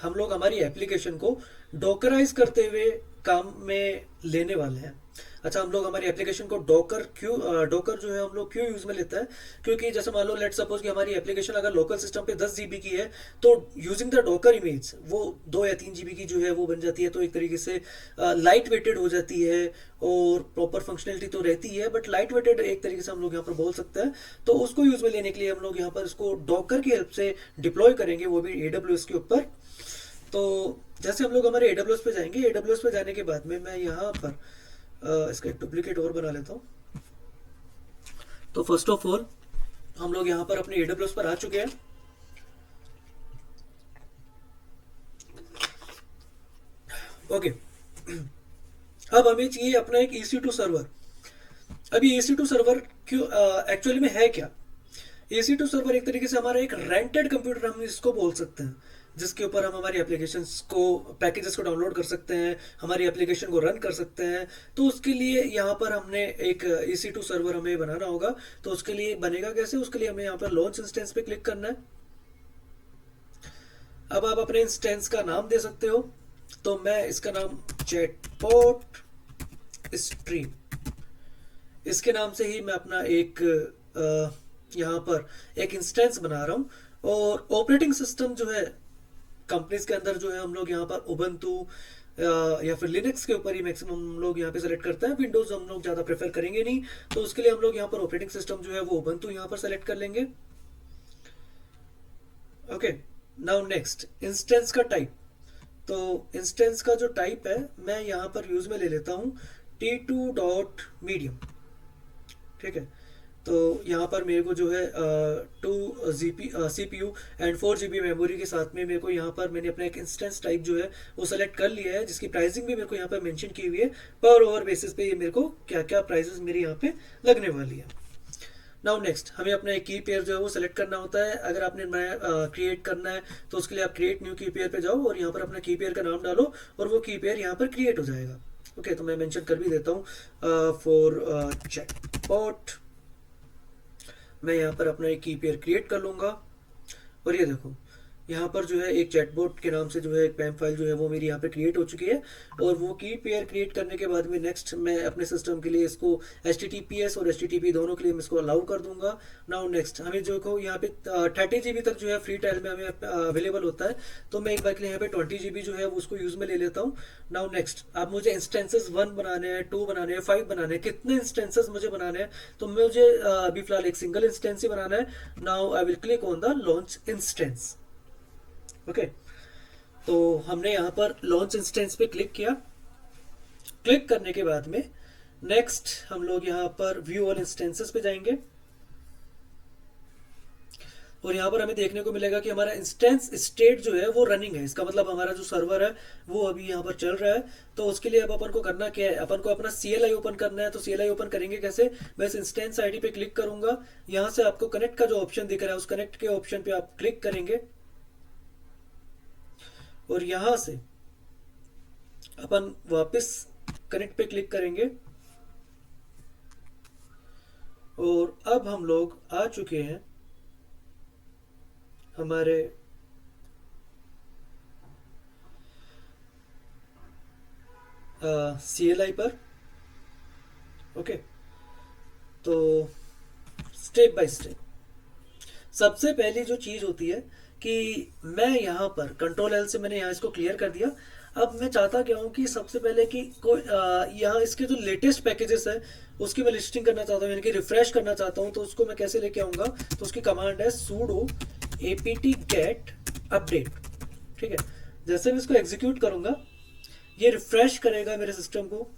हम लोग हमारी एप्लीकेशन को डॉकराइज करते हुए काम में लेने वाले हैं। अच्छा, हम लोग हमारी एप्लीकेशन को डॉकर जो है हम लोग क्यों यूज में लेता है, क्योंकि जैसे मान लो लेट सपोज कि हमारी एप्लीकेशन अगर लोकल सिस्टम पे 10 GB की है तो यूजिंग द डॉकर इमेज वो 2 या 3 GB की जो है वो बन जाती है। तो एक तरीके से लाइट वेटेड हो जाती है और प्रॉपर फंक्शनलिटी तो रहती है बट लाइट वेटेड एक तरीके से हम लोग यहाँ पर बोल सकते हैं। तो उसको यूज में लेने के लिए हम लोग यहाँ पर इसको डॉकर की हेल्प से डिप्लॉय करेंगे, वो भी AWS के ऊपर। तो जैसे हम लोग हमारे AWS पे जाएंगे, AWS पे जाने के बाद में मैं यहाँ पर इसका एक डुप्लीकेट और बना लेता हूँ। तो फर्स्ट ऑफ ऑल हम लोग यहाँ पर अपने AWS पर आ चुके हैं। ओके, अब हमें चाहिए अपना एक EC2 सर्वर। अभी EC2 सर्वर क्यों एक्चुअली में है क्या? EC2 सर्वर एक तरीके से हमारा एक रेंटेड कंप्यूटर हम इसको बोल सकते हैं, जिसके ऊपर हम हमारी एप्लीकेशंस को पैकेजेस को डाउनलोड कर सकते हैं, हमारी एप्लीकेशन को रन कर सकते हैं। तो उसके लिए यहाँ पर हमने एक EC2 सर्वर हमें बनाना होगा। तो उसके लिए बनेगा कैसे, उसके लिए हमें यहाँ पर लॉन्च इंस्टेंस पे क्लिक करना है। अब आप अपने इंस्टेंस का नाम दे सकते हो, तो मैं इसका नाम चैटबॉट स्ट्रीम, इसके नाम से ही मैं अपना एक यहाँ पर एक इंस्टेंस बना रहा हूँ। और ऑपरेटिंग सिस्टम जो है कंपनीज के अंदर जो है हम लोग यहाँ पर उबंटू या फिर लिनक्स के ऊपर ही मैक्सिमम हम लोग यहाँ पे सेलेक्ट करते हैं। विंडोज हम लोग ज़्यादा प्रेफर करेंगे नहीं, तो उसके लिए हम लोग यहाँ पर ऑपरेटिंग सिस्टम जो है वो उबंटू यहाँ पर सेलेक्ट कर लेंगे। ओके, नाउ नेक्स्ट इंस्टेंस का टाइप। तो इंस्टेंस का जो टाइप है मैं यहाँ पर यूज में ले लेता हूँ T2 डॉट मीडियम। ठीक है, तो यहाँ पर मेरे को जो है 2 CPU एंड 4 GB मेमोरी के साथ में मेरे को यहाँ पर मैंने अपना एक इंस्टेंस टाइप जो है वो सेलेक्ट कर लिया है, जिसकी प्राइसिंग भी मेरे को यहाँ पर मेंशन की हुई है पर ओवर बेसिस पे ये मेरे को क्या क्या प्राइसेस मेरे यहाँ पे लगने वाली है। नाउ नेक्स्ट हमें अपना एक की पेयर जो है वो सेलेक्ट करना होता है। अगर आपने नया क्रिएट करना है तो उसके लिए आप क्रिएट न्यू की पेयर पे जाओ और यहाँ पर अपना की पेयर का नाम डालो और वो की पेयर यहाँ पर क्रिएट हो जाएगा। ओके, तो मैं मेंशन कर भी देता हूँ फॉर चैटबॉट। मैं यहाँ पर अपना एक की पेयर क्रिएट कर लूँगा और ये देखो यहाँ पर जो है एक चैटबॉट के नाम से जो है एक पैम फाइल जो है वो मेरी यहाँ पे क्रिएट हो चुकी है। और वो की पेयर क्रिएट करने के बाद में नेक्स्ट मैं अपने सिस्टम के लिए इसको HTTPS और HTTP दोनों के लिए मैं इसको अलाउ कर दूंगा। नाउ नेक्स्ट हमें जो को यहाँ पे 30 GB तक जो है फ्री ट्रायल में हमें अवेलेबल होता है, तो मैं एक बार के लिए यहाँ पे 20 GB जो है वो उसको यूज में ले लेता हूँ। नाउ नेक्स्ट अब मुझे इंस्टेंसेस 1 बनाने हैं, 2 बनाने हैं, 5 बनाने हैं, कितने इंस्टेंसेस मुझे बनाने हैं, तो मुझे अभी फिलहाल एक सिंगल इंस्टेंस ही बनाना है। Now I will click on the launch instance. Okay, तो हमने यहाँ पर लॉन्च इंस्टेंस पे क्लिक किया। क्लिक करने के बाद में नेक्स्ट हम लोग यहाँ पर व्यू ऑल इंस्टेंसेस पे जाएंगे और यहाँ पर हमें देखने को मिलेगा कि हमारा इंस्टेंस स्टेट जो है वो रनिंग है। इसका मतलब हमारा जो सर्वर है वो अभी यहाँ पर चल रहा है। तो उसके लिए अब अपन को करना क्या है, अपन को अपना CLI ओपन करना है। तो CLI ओपन करेंगे कैसे, मैं इस इंस्टेंस ID पे क्लिक करूंगा। यहाँ से आपको कनेक्ट का जो ऑप्शन दिख रहा है उस कनेक्ट के ऑप्शन पे आप क्लिक करेंगे और यहां से अपन वापस कनेक्ट पे क्लिक करेंगे और अब हम लोग आ चुके हैं हमारे CLI पर। ओके, तो स्टेप बाय स्टेप सबसे पहली जो चीज होती है कि मैं यहाँ पर Ctrl L से मैंने यहाँ इसको क्लियर कर दिया। अब मैं चाहता क्या हूँ कि सबसे पहले कि कोई यहाँ इसके जो लेटेस्ट पैकेजेस है उसकी मैं लिस्टिंग करना चाहता हूँ, यानी कि रिफ्रेश करना चाहता हूँ। तो उसको मैं कैसे लेके आऊँगा, तो उसकी कमांड है sudo apt-get update। ठीक है, जैसे मैं इसको एग्जीक्यूट करूँगा ये रिफ्रेश करेगा मेरे सिस्टम को।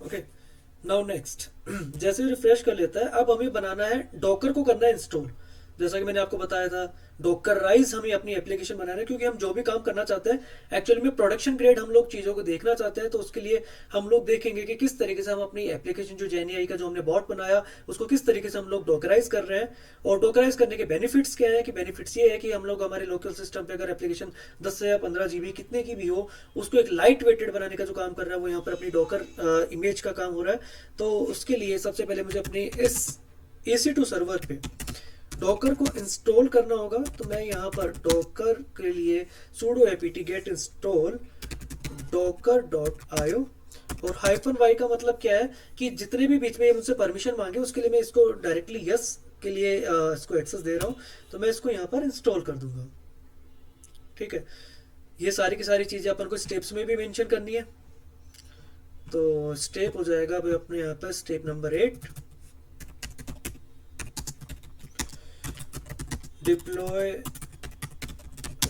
ओके, नाउ नेक्स्ट जैसे रिफ्रेश कर लेता है अब हमें बनाना है डॉकर को करना है इंस्टॉल। जैसा कि मैंने आपको बताया था डॉकराइज हमें अपनी एप्लीकेशन बनाना है, क्योंकि हम जो भी काम करना चाहते हैं एक्चुअली में प्रोडक्शन ग्रेड हम लोग चीज़ों को देखना चाहते हैं। तो उसके लिए हम लोग देखेंगे कि किस तरीके से हम अपनी एप्लीकेशन जो JNAI का जो हमने बॉट बनाया उसको किस तरीके से हम लोग डॉकराइज कर रहे हैं। और डॉकराइज करने के बेनिफिट्स क्या है, कि बेनिफिट्स ये है कि हम लोग हमारे लोकल सिस्टम पे अगर एप्लीकेशन 10 से या 15 GB कितने की भी हो उसको एक लाइट वेटेड बनाने का जो काम कर रहा है वो यहाँ पर अपनी डॉकर इमेज का काम हो रहा है। तो उसके लिए सबसे पहले मुझे अपने इस EC2 सर्वर पे डॉकर को इंस्टॉल करना होगा। तो मैं यहाँ पर डॉकर के लिए sudo apt-get install docker.io और -y का मतलब क्या है कि जितने भी बीच में मुझसे परमिशन मांगे उसके लिए मैं इसको डायरेक्टली यस के लिए इसको एक्सेस दे रहा हूँ। तो मैं इसको यहाँ पर इंस्टॉल कर दूंगा। ठीक है, ये सारी की सारी चीज़ें अपन को स्टेप्स में भी मेंशन करनी है। तो स्टेप हो जाएगा भाई अपने यहाँ पर step number 8, deploy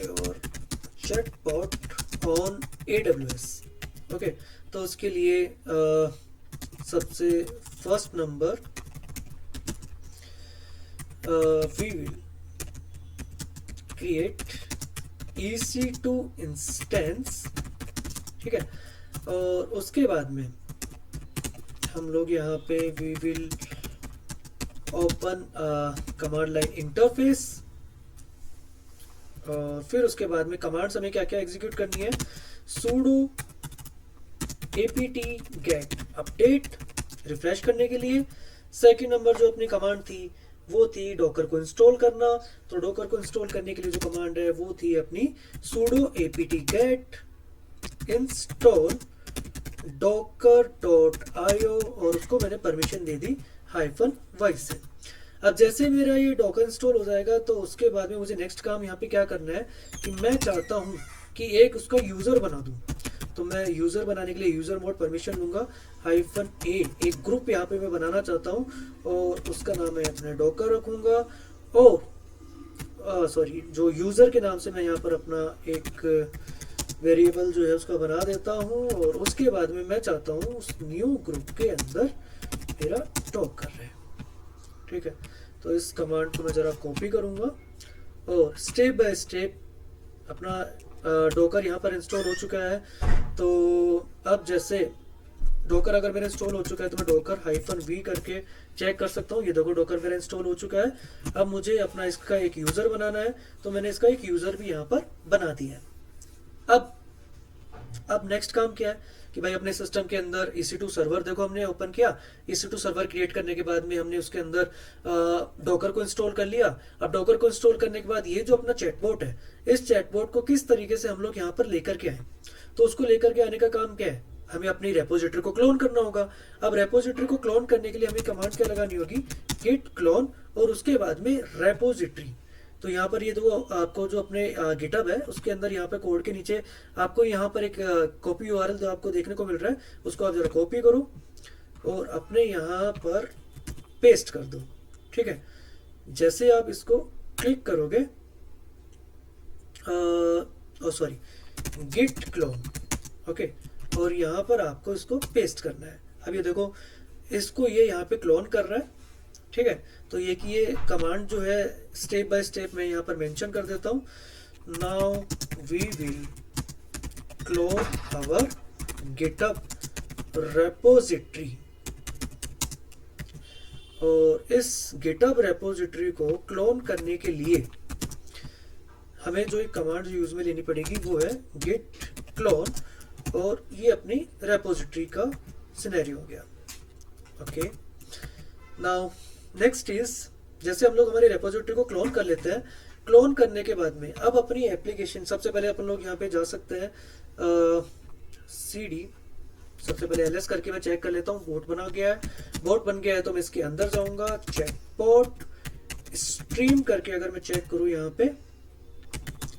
your chatbot on AWS। Okay, तो उसके लिए सबसे first number we will create EC2 instance. ठीक है, और उसके बाद में हम लोग यहाँ पे we will open command line interface. और फिर उसके बाद में कमांड्स हमें क्या क्या एग्जीक्यूट करनी है, sudo apt-get update रिफ्रेश करने के लिए। सेकंड नंबर जो अपनी कमांड थी वो थी डॉकर को इंस्टॉल करना। तो डॉकर को इंस्टॉल करने के लिए जो कमांड है वो थी अपनी sudo apt-get install docker.io और उसको मैंने परमिशन दे दी -y से। अब जैसे मेरा ये डॉकर इंस्टॉल हो जाएगा तो उसके बाद में मुझे नेक्स्ट काम यहाँ पे क्या करना है कि मैं चाहता हूँ कि एक उसका यूज़र बना दूँ। तो मैं यूज़र बनाने के लिए यूज़र मोड परमिशन दूंगा -a, एक ग्रुप यहाँ पे मैं बनाना चाहता हूँ और उसका नाम मैं अपने डॉकर रखूँगा। और सॉरी, जो यूज़र के नाम से मैं यहाँ पर अपना एक वेरिएबल जो है उसका बना देता हूँ और उसके बाद में मैं चाहता हूँ उस न्यू ग्रुप के अंदर मेरा डॉकर है। ठीक है, तो इस कमांड को मैं ज़रा कॉपी करूँगा और स्टेप बाय स्टेप अपना डॉकर यहाँ पर इंस्टॉल हो चुका है। तो अब जैसे डॉकर अगर मेरा इंस्टॉल हो चुका है तो मैं डॉकर -v करके चेक कर सकता हूँ। ये देखो डॉकर मेरा इंस्टॉल हो चुका है। अब मुझे अपना इसका एक यूज़र बनाना है, तो मैंने इसका एक यूज़र भी यहाँ पर बना दिया है। अब नेक्स्ट काम क्या है कि भाई अपने सिस्टम के अंदर EC2 सर्वर देखो हमने ओपन किया। EC2 सर्वर क्रिएट करने के बाद में हमने उसके अंदर डॉकर को इंस्टॉल कर लिया। अब डॉकर को इंस्टॉल करने के बाद ये जो अपना चैटबॉट है, इस चैटबॉट को किस तरीके से हम लोग यहाँ पर लेकर के आए, तो उसको लेकर के आने का काम क्या है, हमें अपनी रेपोजिटरी को क्लोन करना होगा। अब रेपोजिटरी को क्लोन करने के लिए हमें कमांड क्या लगानी होगी, git clone और उसके बाद में रेपोजिटरी। तो यहाँ पर ये दो आपको जो अपने गिटहब है उसके अंदर यहाँ पे कोड के नीचे आपको यहाँ पर एक कॉपी URL जो आपको देखने को मिल रहा है उसको आप जरा कॉपी करो और अपने यहाँ पर पेस्ट कर दो। ठीक है, जैसे आप इसको क्लिक करोगे, सॉरी, git clone, ओके, और यहाँ पर आपको इसको पेस्ट करना है। अब ये देखो इसको ये यहाँ पे क्लोन कर रहा है। ठीक है, तो ये कि ये कमांड जो है स्टेप बाय स्टेप मैं यहाँ पर मेंशन कर देता हूँ। Now we will clone our GitHub repository, और इस गिटहब रेपोजिटरी को क्लोन करने के लिए हमें जो एक कमांड यूज में लेनी पड़ेगी वो है git clone, और ये अपनी रेपोजिटरी का सिनेरियो हो गया। ओके, नाउ नेक्स्ट इज, जैसे हम लोग हमारी रेपोजिटरी को क्लोन कर लेते हैं, क्लोन करने के बाद में अब अपनी एप्लीकेशन, सबसे पहले अपन लोग यहाँ पे जा सकते हैं CD, सबसे पहले ls करके मैं चेक कर लेता हूँ बोट बना गया है। बोट बन गया है तो मैं इसके अंदर जाऊंगा, चैटबॉट स्ट्रीम करके अगर मैं चेक करूँ यहाँ पे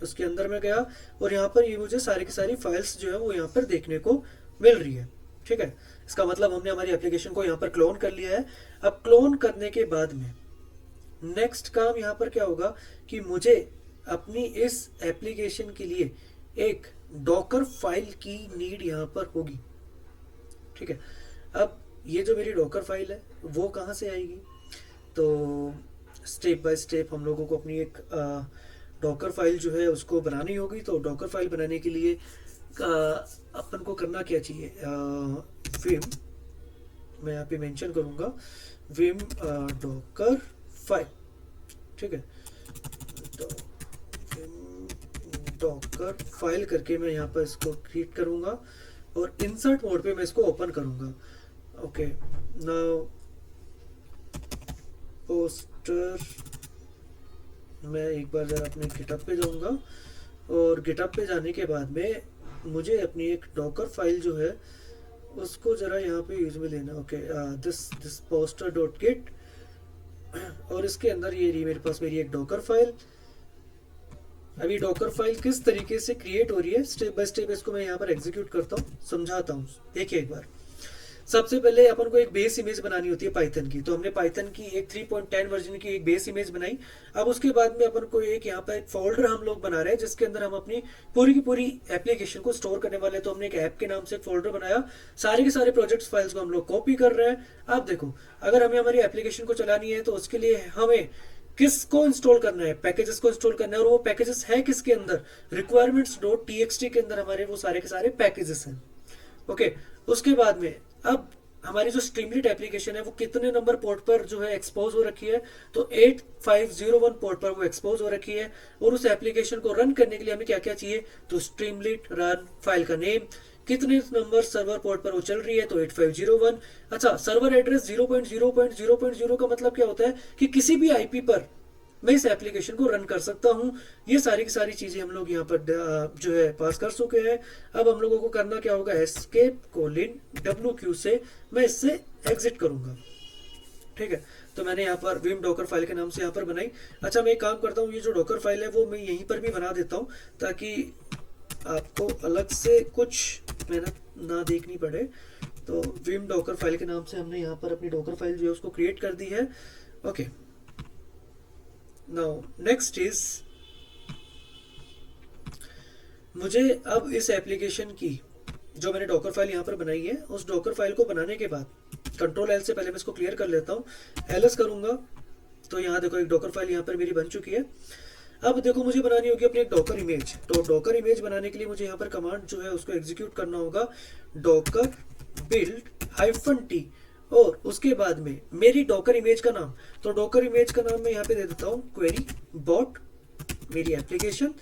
उसके अंदर में गया और यहाँ पर ये मुझे सारी की सारी फाइल्स जो है वो यहाँ पर देखने को मिल रही है। ठीक है, इसका मतलब हमने हमारी एप्लीकेशन को यहाँ पर क्लोन कर लिया है। अब क्लोन करने के बाद में नेक्स्ट काम यहाँ पर क्या होगा कि मुझे अपनी इस एप्लीकेशन के लिए एक डॉकर फाइल की नीड यहाँ पर होगी। ठीक है, अब ये जो मेरी डॉकर फाइल है वो कहाँ से आएगी, तो स्टेप बाय स्टेप हम लोगों को अपनी एक डॉकर फाइल जो है उसको बनानी होगी। तो डॉकर फाइल बनाने के लिए अपन को करना क्या चाहिए, विम, मैं यहाँ पे मेंशन करूँगा विम डॉकर फाइल। ठीक है, तो डॉकर फाइल करके मैं यहाँ पर इसको क्रिएट करूँगा और इंसर्ट मोड पे मैं इसको ओपन करूँगा। ओके, नाउ पोस्टर, मैं एक बार जरा अपने गिटहब पे जाऊँगा और गिटहब पे जाने के बाद में मुझे अपनी एक डॉकर फाइल जो है उसको जरा यहाँ पे यूज में लेना। Okay, this poster dot git, और इसके अंदर ये मेरे पास मेरी एक डॉकर फाइल। अभी डॉकर फाइल किस तरीके से क्रिएट हो रही है स्टेप बाय स्टेप इसको मैं यहाँ पर एग्जीक्यूट करता हूँ, समझाता हूँ। देखिए एक बार, सबसे पहले अपन को एक बेस इमेज बनानी होती है पाइथन की। तो हमने पाइथन की एक 3.10 वर्जन की एक बेस इमेज बनाई। अब उसके बाद में अपन को एक यहाँ पर एक फोल्डर हम लोग बना रहे हैं जिसके अंदर हम अपनी पूरी की पूरी एप्लीकेशन को स्टोर करने वाले हैं। तो हमने एक ऐप के नाम से एक फोल्डर बनाया, सारे के सारे प्रोजेक्ट्स फाइल्स को हम लोग कॉपी कर रहे हैं। अब देखो, अगर हमें हमारी एप्लीकेशन को चलानी है तो उसके लिए हमें किसको इंस्टॉल करना है, पैकेजेस को इंस्टॉल करना है। और वो पैकेजेस है किसके अंदर, requirements.txt के अंदर हमारे वो सारे के सारे पैकेजेस हैं। ओके, उसके बाद में अब हमारी जो स्ट्रीमलीट एप्लीकेशन है वो कितने नंबर पोर्ट पर जो है एक्सपोज हो रखी है, तो 8501 पोर्ट पर वो एक्सपोज हो रखी है। और उस एप्लीकेशन को रन करने के लिए हमें क्या क्या चाहिए, तो स्ट्रीमलीट रन, फाइल का नेम, कितने नंबर सर्वर पोर्ट पर वो चल रही है, तो 8501। अच्छा, सर्वर एड्रेस 0.0.0.0 का मतलब क्या होता है कि किसी भी आईपी पर मैं इस एप्लीकेशन को रन कर सकता हूँ। ये सारी की सारी चीज़ें हम लोग यहाँ पर जो है पास कर चुके हैं। अब हम लोगों को करना क्या होगा, एस्केप कोलिन WQ से मैं इससे एग्जिट करूँगा। ठीक है, तो मैंने यहाँ पर विम डॉकर फाइल के नाम से यहाँ पर बनाई। अच्छा, मैं एक काम करता हूँ, ये जो डॉकर फाइल है वो मैं यहीं पर भी बना देता हूँ ताकि आपको अलग से कुछ मेहनत ना देखनी पड़े। तो विम डॉकर फाइल के नाम से हमने यहाँ पर अपनी डॉकर फाइल जो है उसको क्रिएट कर दी है। ओके, नाउ नेक्स्ट इज, मुझे अब इस एप्लीकेशन की जो मैंने डॉकर फाइल यहाँ पर बनाई है, उस डॉकर फाइल को बनाने के बाद कंट्रोल एल से पहले मैं इसको क्लियर कर लेता हूँ, एलएस करूंगा तो यहाँ देखो एक डॉकर फाइल यहाँ पर मेरी बन चुकी है। अब देखो मुझे बनानी होगी अपनी एक डॉकर इमेज। तो डॉकर इमेज बनाने के लिए मुझे यहाँ पर कमांड जो है उसको एग्जीक्यूट करना होगा, डॉकर बिल्ड -t, और उसके बाद में मेरी डॉकर इमेज का नाम, तो डॉकर इमेज का नाम मैं यहाँ पे दे देता हूँ क्वेरी बॉट मेरी एप्लीकेशन,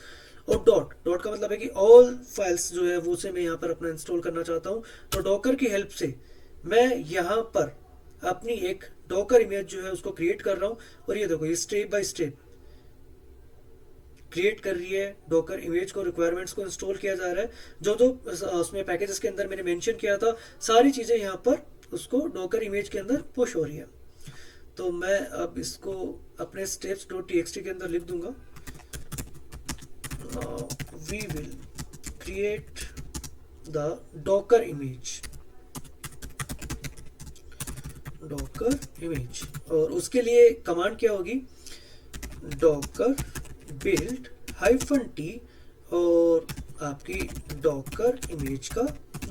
और डॉट डॉट का मतलब है कि ऑल फाइल्स जो है वो से मैं यहाँ पर अपना इंस्टॉल करना चाहता हूँ। तो डॉकर की हेल्प से मैं यहाँ पर अपनी एक डॉकर इमेज जो है उसको क्रिएट कर रहा हूँ, और ये देखो ये स्टेप बाय स्टेप क्रिएट कर रही है डॉकर इमेज को, रिक्वायरमेंट्स को इंस्टॉल किया जा रहा है। जो जो उसमें पैकेजेस के अंदर मैंने मेंशन किया था सारी चीज़ें यहाँ पर उसको डॉकर इमेज के अंदर पुश हो रही है। तो मैं अब इसको अपने steps.txt के अंदर लिख दूंगा, we will create the docker image, और उसके लिए कमांड क्या होगी, डॉकर बिल्ड -t और आपकी डॉकर इमेज का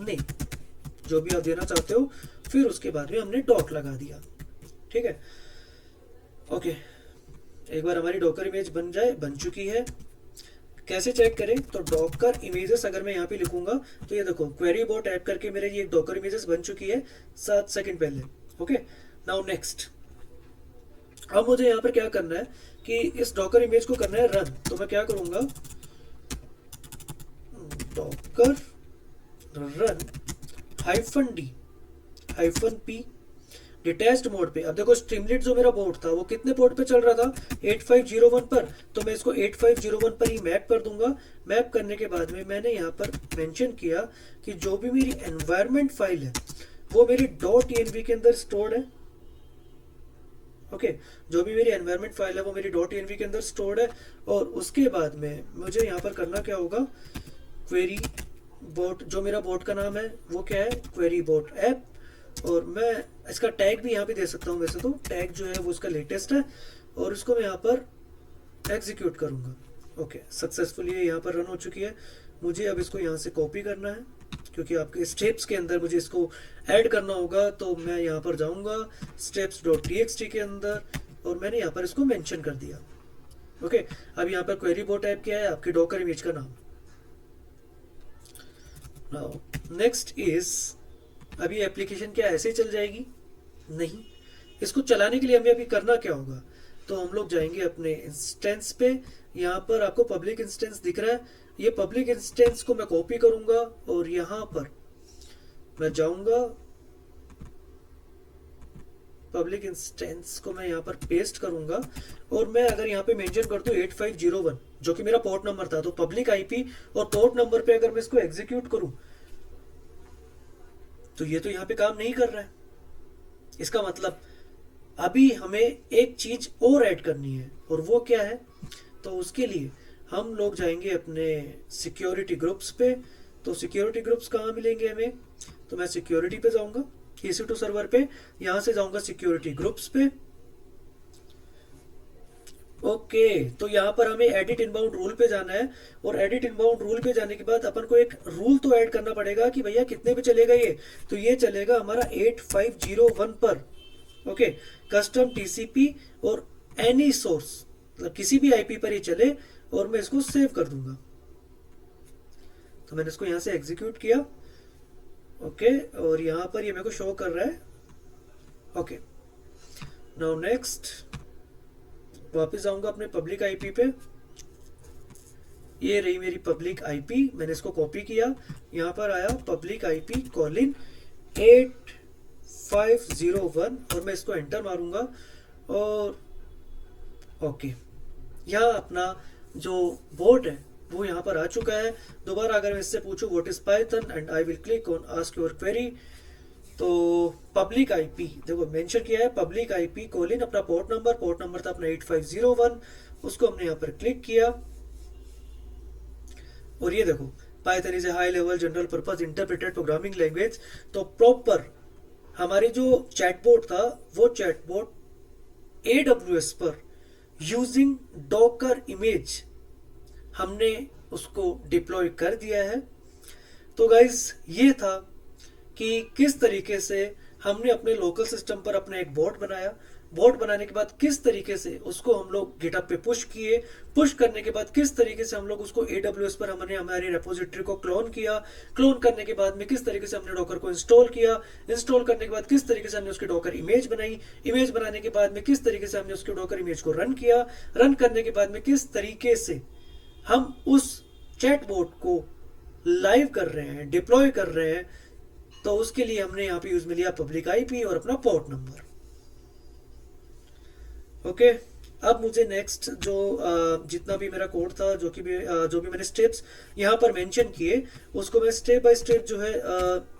नेम जो भी आप देना चाहते हो, फिर उसके बाद में हमने डॉट लगा दिया। ठीक है, ओके, एक बार हमारी डॉकर इमेज बन चुकी है। कैसे चेक करें, तो डॉकर इमेजेस अगर मैं यहाँ पे लिखूंगा तो ये देखो क्वेरी बॉट ऐड करके मेरे ये डॉकर इमेजेस बन चुकी है 7 सेकंड पहले। ओके, नाउ नेक्स्ट, अब मुझे यहाँ पर क्या करना है कि इस डॉकर इमेज को करना है रन। तो मैं क्या करूंगा, Docker run -d -p detached mode पे। अब देखो स्ट्रीमलेट जो मेरा बोर्ड था वो कितने पोर्ट पे चल रहा था, 8501 पर, तो मैं इसको 8501 पर ही मैप कर दूंगा। मैप करने के बाद में मैंने यहाँ पर मेंशन किया कि जो भी मेरी एनवायरनमेंट फाइल है वो मेरी .env के अंदर स्टोर्ड है। ओके, जो भी मेरी एनवायरनमेंट फाइल है वो मेरी .env के अंदर स्टोर्ड है। और उसके बाद में मुझे यहाँ पर करना क्या होगा, क्वेरी बॉट, जो मेरा बॉट का नाम है वो क्या है, क्वेरी बॉट ऐप, और मैं इसका टैग भी यहाँ पे दे सकता हूँ। वैसे तो टैग जो है वो इसका लेटेस्ट है, और इसको मैं यहाँ पर एग्जीक्यूट करूँगा। ओके, सक्सेसफुली ये यहाँ पर रन हो चुकी है। मुझे अब इसको यहाँ से कॉपी करना है क्योंकि आपके स्टेप्स के अंदर मुझे इसको ऐड करना होगा। तो मैं यहाँ पर जाऊँगा steps.txt के अंदर, और मैंने यहाँ पर इसको मेंशन कर दिया। ओके, अब यहाँ पर क्वेरी बॉट ऐप क्या है, आपकी डॉकर इमेज का नाम। नाउ नेक्स्ट इज, अभी एप्लीकेशन क्या ऐसे चल जाएगी, नहीं, इसको चलाने के लिए हमें अभी करना क्या होगा, तो हम लोग जाएंगे अपने इंस्टेंस पे। यहाँ पर आपको पब्लिक इंस्टेंस दिख रहा है, ये पब्लिक इंस्टेंस को मैं कॉपी करूंगा और यहाँ पर मैं जाऊंगा, पब्लिक इंस्टेंस को मैं यहाँ पर पेस्ट करूंगा, और मैं अगर यहाँ पे मेंशन कर दूं 8501 जो कि मेरा पोर्ट नंबर था, तो पब्लिक आईपी और पोर्ट नंबर पे अगर मैं इसको एग्जीक्यूट करूं तो ये तो यहाँ पे काम नहीं कर रहा है। इसका मतलब अभी हमें एक चीज और ऐड करनी है, और वो क्या है, तो उसके लिए हम लोग जाएंगे अपने सिक्योरिटी ग्रुप्स पे। तो सिक्योरिटी ग्रुप्स कहाँ मिलेंगे हमें, तो मैं सिक्योरिटी पे जाऊंगा, EC2 सर्वर पे, यहां से जाऊंगा सिक्योरिटी ग्रुप्स पे। ओके, तो यहाँ पर हमें एडिट इनबाउंड रूल पे जाना है, और एडिट इनबाउंड रूल पे जाने के बाद अपन को एक रूल तो ऐड करना पड़ेगा कि भैया कितने पे चलेगा ये, तो ये चलेगा हमारा 8501 पर। ओके, कस्टम TCP और एनी सोर्स, मतलब किसी भी IP पर ही चले, और मैं इसको सेव कर दूंगा। तो मैंने इसको यहाँ से एग्जीक्यूट किया। ओके, और यहाँ पर ये मेरे को शो कर रहा है। ओके, नाउ नेक्स्ट, वापस जाऊंगा अपने पब्लिक IP पे। ये रही मेरी पब्लिक IP, मैंने इसको कॉपी किया, यहाँ पर आया पब्लिक IP कॉलिन 8501, और मैं इसको एंटर मारूंगा। और ओके, यहाँ अपना जो बोर्ड है वो यहाँ पर आ चुका है। दोबारा अगर मैं इससे पूछूं what is Python and I will click on ask your query, तो पब्लिक आईपी देखो मेंशन किया है, पब्लिक आईपी कोलिन अपना पोर्ट नंबर था अपना 8501, उसको हमने यहाँ पर क्लिक किया और ये देखो Python is a high level general purpose interpreted programming language. तो प्रॉपर हमारी जो चैटबॉट था वो चैटबॉट AWS पर यूजिंग डॉकर इमेज हमने उसको डिप्लॉय कर दिया है। तो गाइज ये था कि किस तरीके से हमने अपने लोकल सिस्टम पर अपना एक बोट बनाया, बोट बनाने के बाद किस तरीके से उसको हम लोग गिटअप पे पुश किए, पुश करने के बाद किस तरीके से हम लोग उसको AWS पर हमने हमारी रेपोजिटरी को क्लोन किया, क्लोन करने के बाद में किस तरीके से हमने डॉकर को इंस्टॉल किया, इंस्टॉल करने के बाद किस तरीके से हमने उसकी डॉकर इमेज बनाई, इमेज बनाने के बाद में किस तरीके से हमने उसकी डॉकर इमेज को रन किया, रन करने के बाद में किस तरीके से हम उस चैटबॉट को लाइव कर रहे हैं, डिप्लॉय कर रहे हैं। तो उसके लिए हमने यहाँ पे यूज में लिया पब्लिक आईपी और अपना पोर्ट नंबर। ओके, अब मुझे नेक्स्ट जो जितना भी मेरा कोड था, जो भी मैंने स्टेप्स यहाँ पर मेंशन किए, उसको मैं स्टेप बाय स्टेप जो है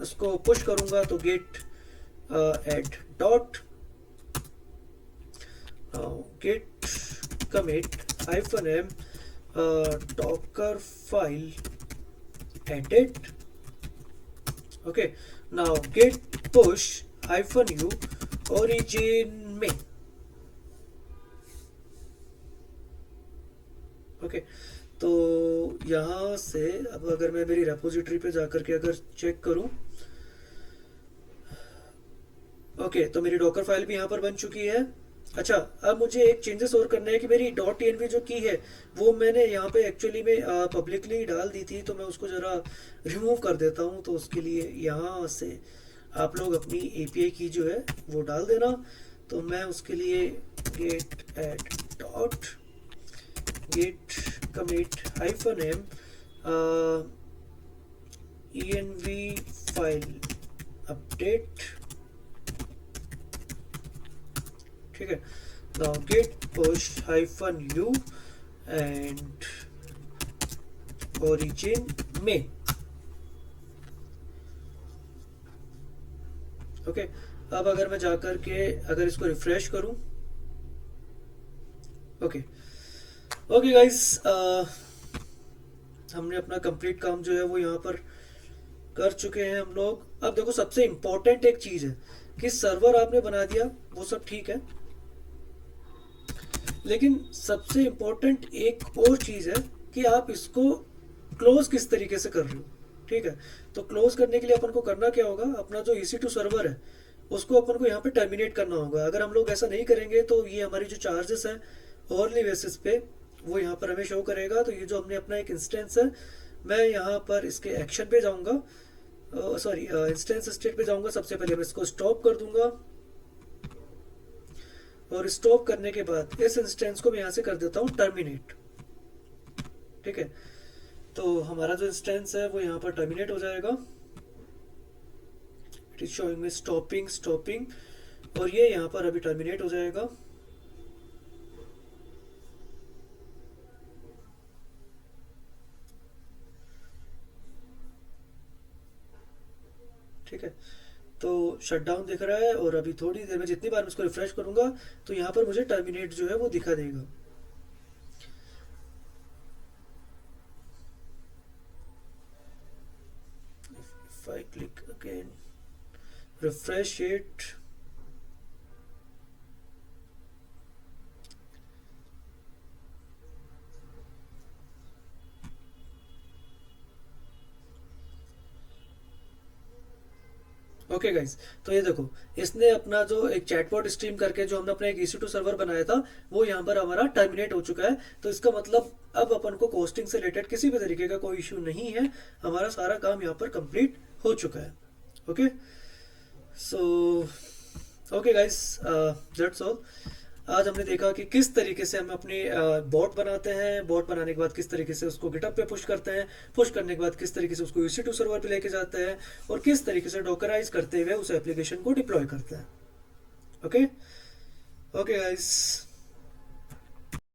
उसको पुश करूंगा। तो git add dot git commit hyphen m docker file edit. Okay, now git push hyphen u origin main. Okay, तो यहाँ से अब अगर मैं मेरी रेपोजिटरी पे जाकर के अगर चेक करूं, ओके, तो मेरी डॉकर फाइल भी यहाँ पर बन चुकी है। अच्छा, अब मुझे एक चेंजेस और करना है कि मेरी डॉट टीएनवी जो की है वो मैंने यहाँ पे एक्चुअली में पब्लिकली डाल दी थी, तो मैं उसको ज़रा रिमूव कर देता हूँ। तो उसके लिए यहाँ से आप लोग अपनी एपीआई की जो है वो डाल देना। तो मैं उसके लिए git add dot git commit hyphen m env file update. ठीक है, now git push hyphen u and origin main. Okay, अब अगर मैं जाकर के अगर इसको रिफ्रेश करूं, ओके ओके गाइस, हमने अपना कंप्लीट काम जो है वो यहाँ पर कर चुके हैं हम लोग। अब देखो सबसे इम्पोर्टेंट एक चीज है कि सर्वर आपने बना दिया, वो सब ठीक है, लेकिन सबसे इम्पोर्टेंट एक और चीज है कि आप इसको क्लोज किस तरीके से कर रहे हो। ठीक है, तो क्लोज करने के लिए अपन को करना क्या होगा, अपना जो EC2 सर्वर है उसको अपन को यहाँ पे टर्मिनेट करना होगा। अगर हम लोग ऐसा नहीं करेंगे तो ये हमारी जो चार्जेस है ओवरली बेसिस पे वो यहाँ पर हमें शो करेगा। तो ये जो हमने अपना एक इंस्टेंस है, मैं यहाँ पर इसके एक्शन पे जाऊँगा, सॉरी इंस्टेंस स्टेट पे जाऊँगा। सबसे पहले मैं इसको स्टॉप कर दूंगा और स्टॉप करने के बाद इस इंस्टेंस को मैं यहाँ से कर देता हूँ टर्मिनेट। ठीक है, तो हमारा जो इंस्टेंस है वो यहाँ पर टर्मिनेट हो जाएगा। इट इज शोइंग में स्टॉपिंग स्टॉपिंग, और ये यहाँ पर अभी टर्मिनेट हो जाएगा। ठीक है, तो शटडाउन दिख रहा है और अभी थोड़ी देर में जितनी बार मैं इसको रिफ्रेश करूंगा तो यहाँ पर मुझे टर्मिनेट जो है वो दिखा देगा। If I click again, refresh it, okay guys, तो ये देखो इसने अपना जो एक चैटबॉट स्ट्रीम करके जो हमने अपना एक EC2 सर्वर बनाया था वो यहाँ पर हमारा टर्मिनेट हो चुका है। तो इसका मतलब अब अपन को कोस्टिंग से रिलेटेड किसी भी तरीके का कोई इशू नहीं है, हमारा सारा काम यहाँ पर कंप्लीट हो चुका है। Okay, so okay guys, that's all. आज हमने देखा कि किस तरीके से हम अपनी बॉट बनाते हैं, बॉट बनाने के बाद किस तरीके से उसको गिटअप पे पुश करते हैं, पुश करने के बाद किस तरीके से उसको EC2 सर्वर पे लेके जाते हैं, और किस तरीके से डॉकराइज करते हुए उस एप्लीकेशन को डिप्लॉय करते हैं। Okay okay guys.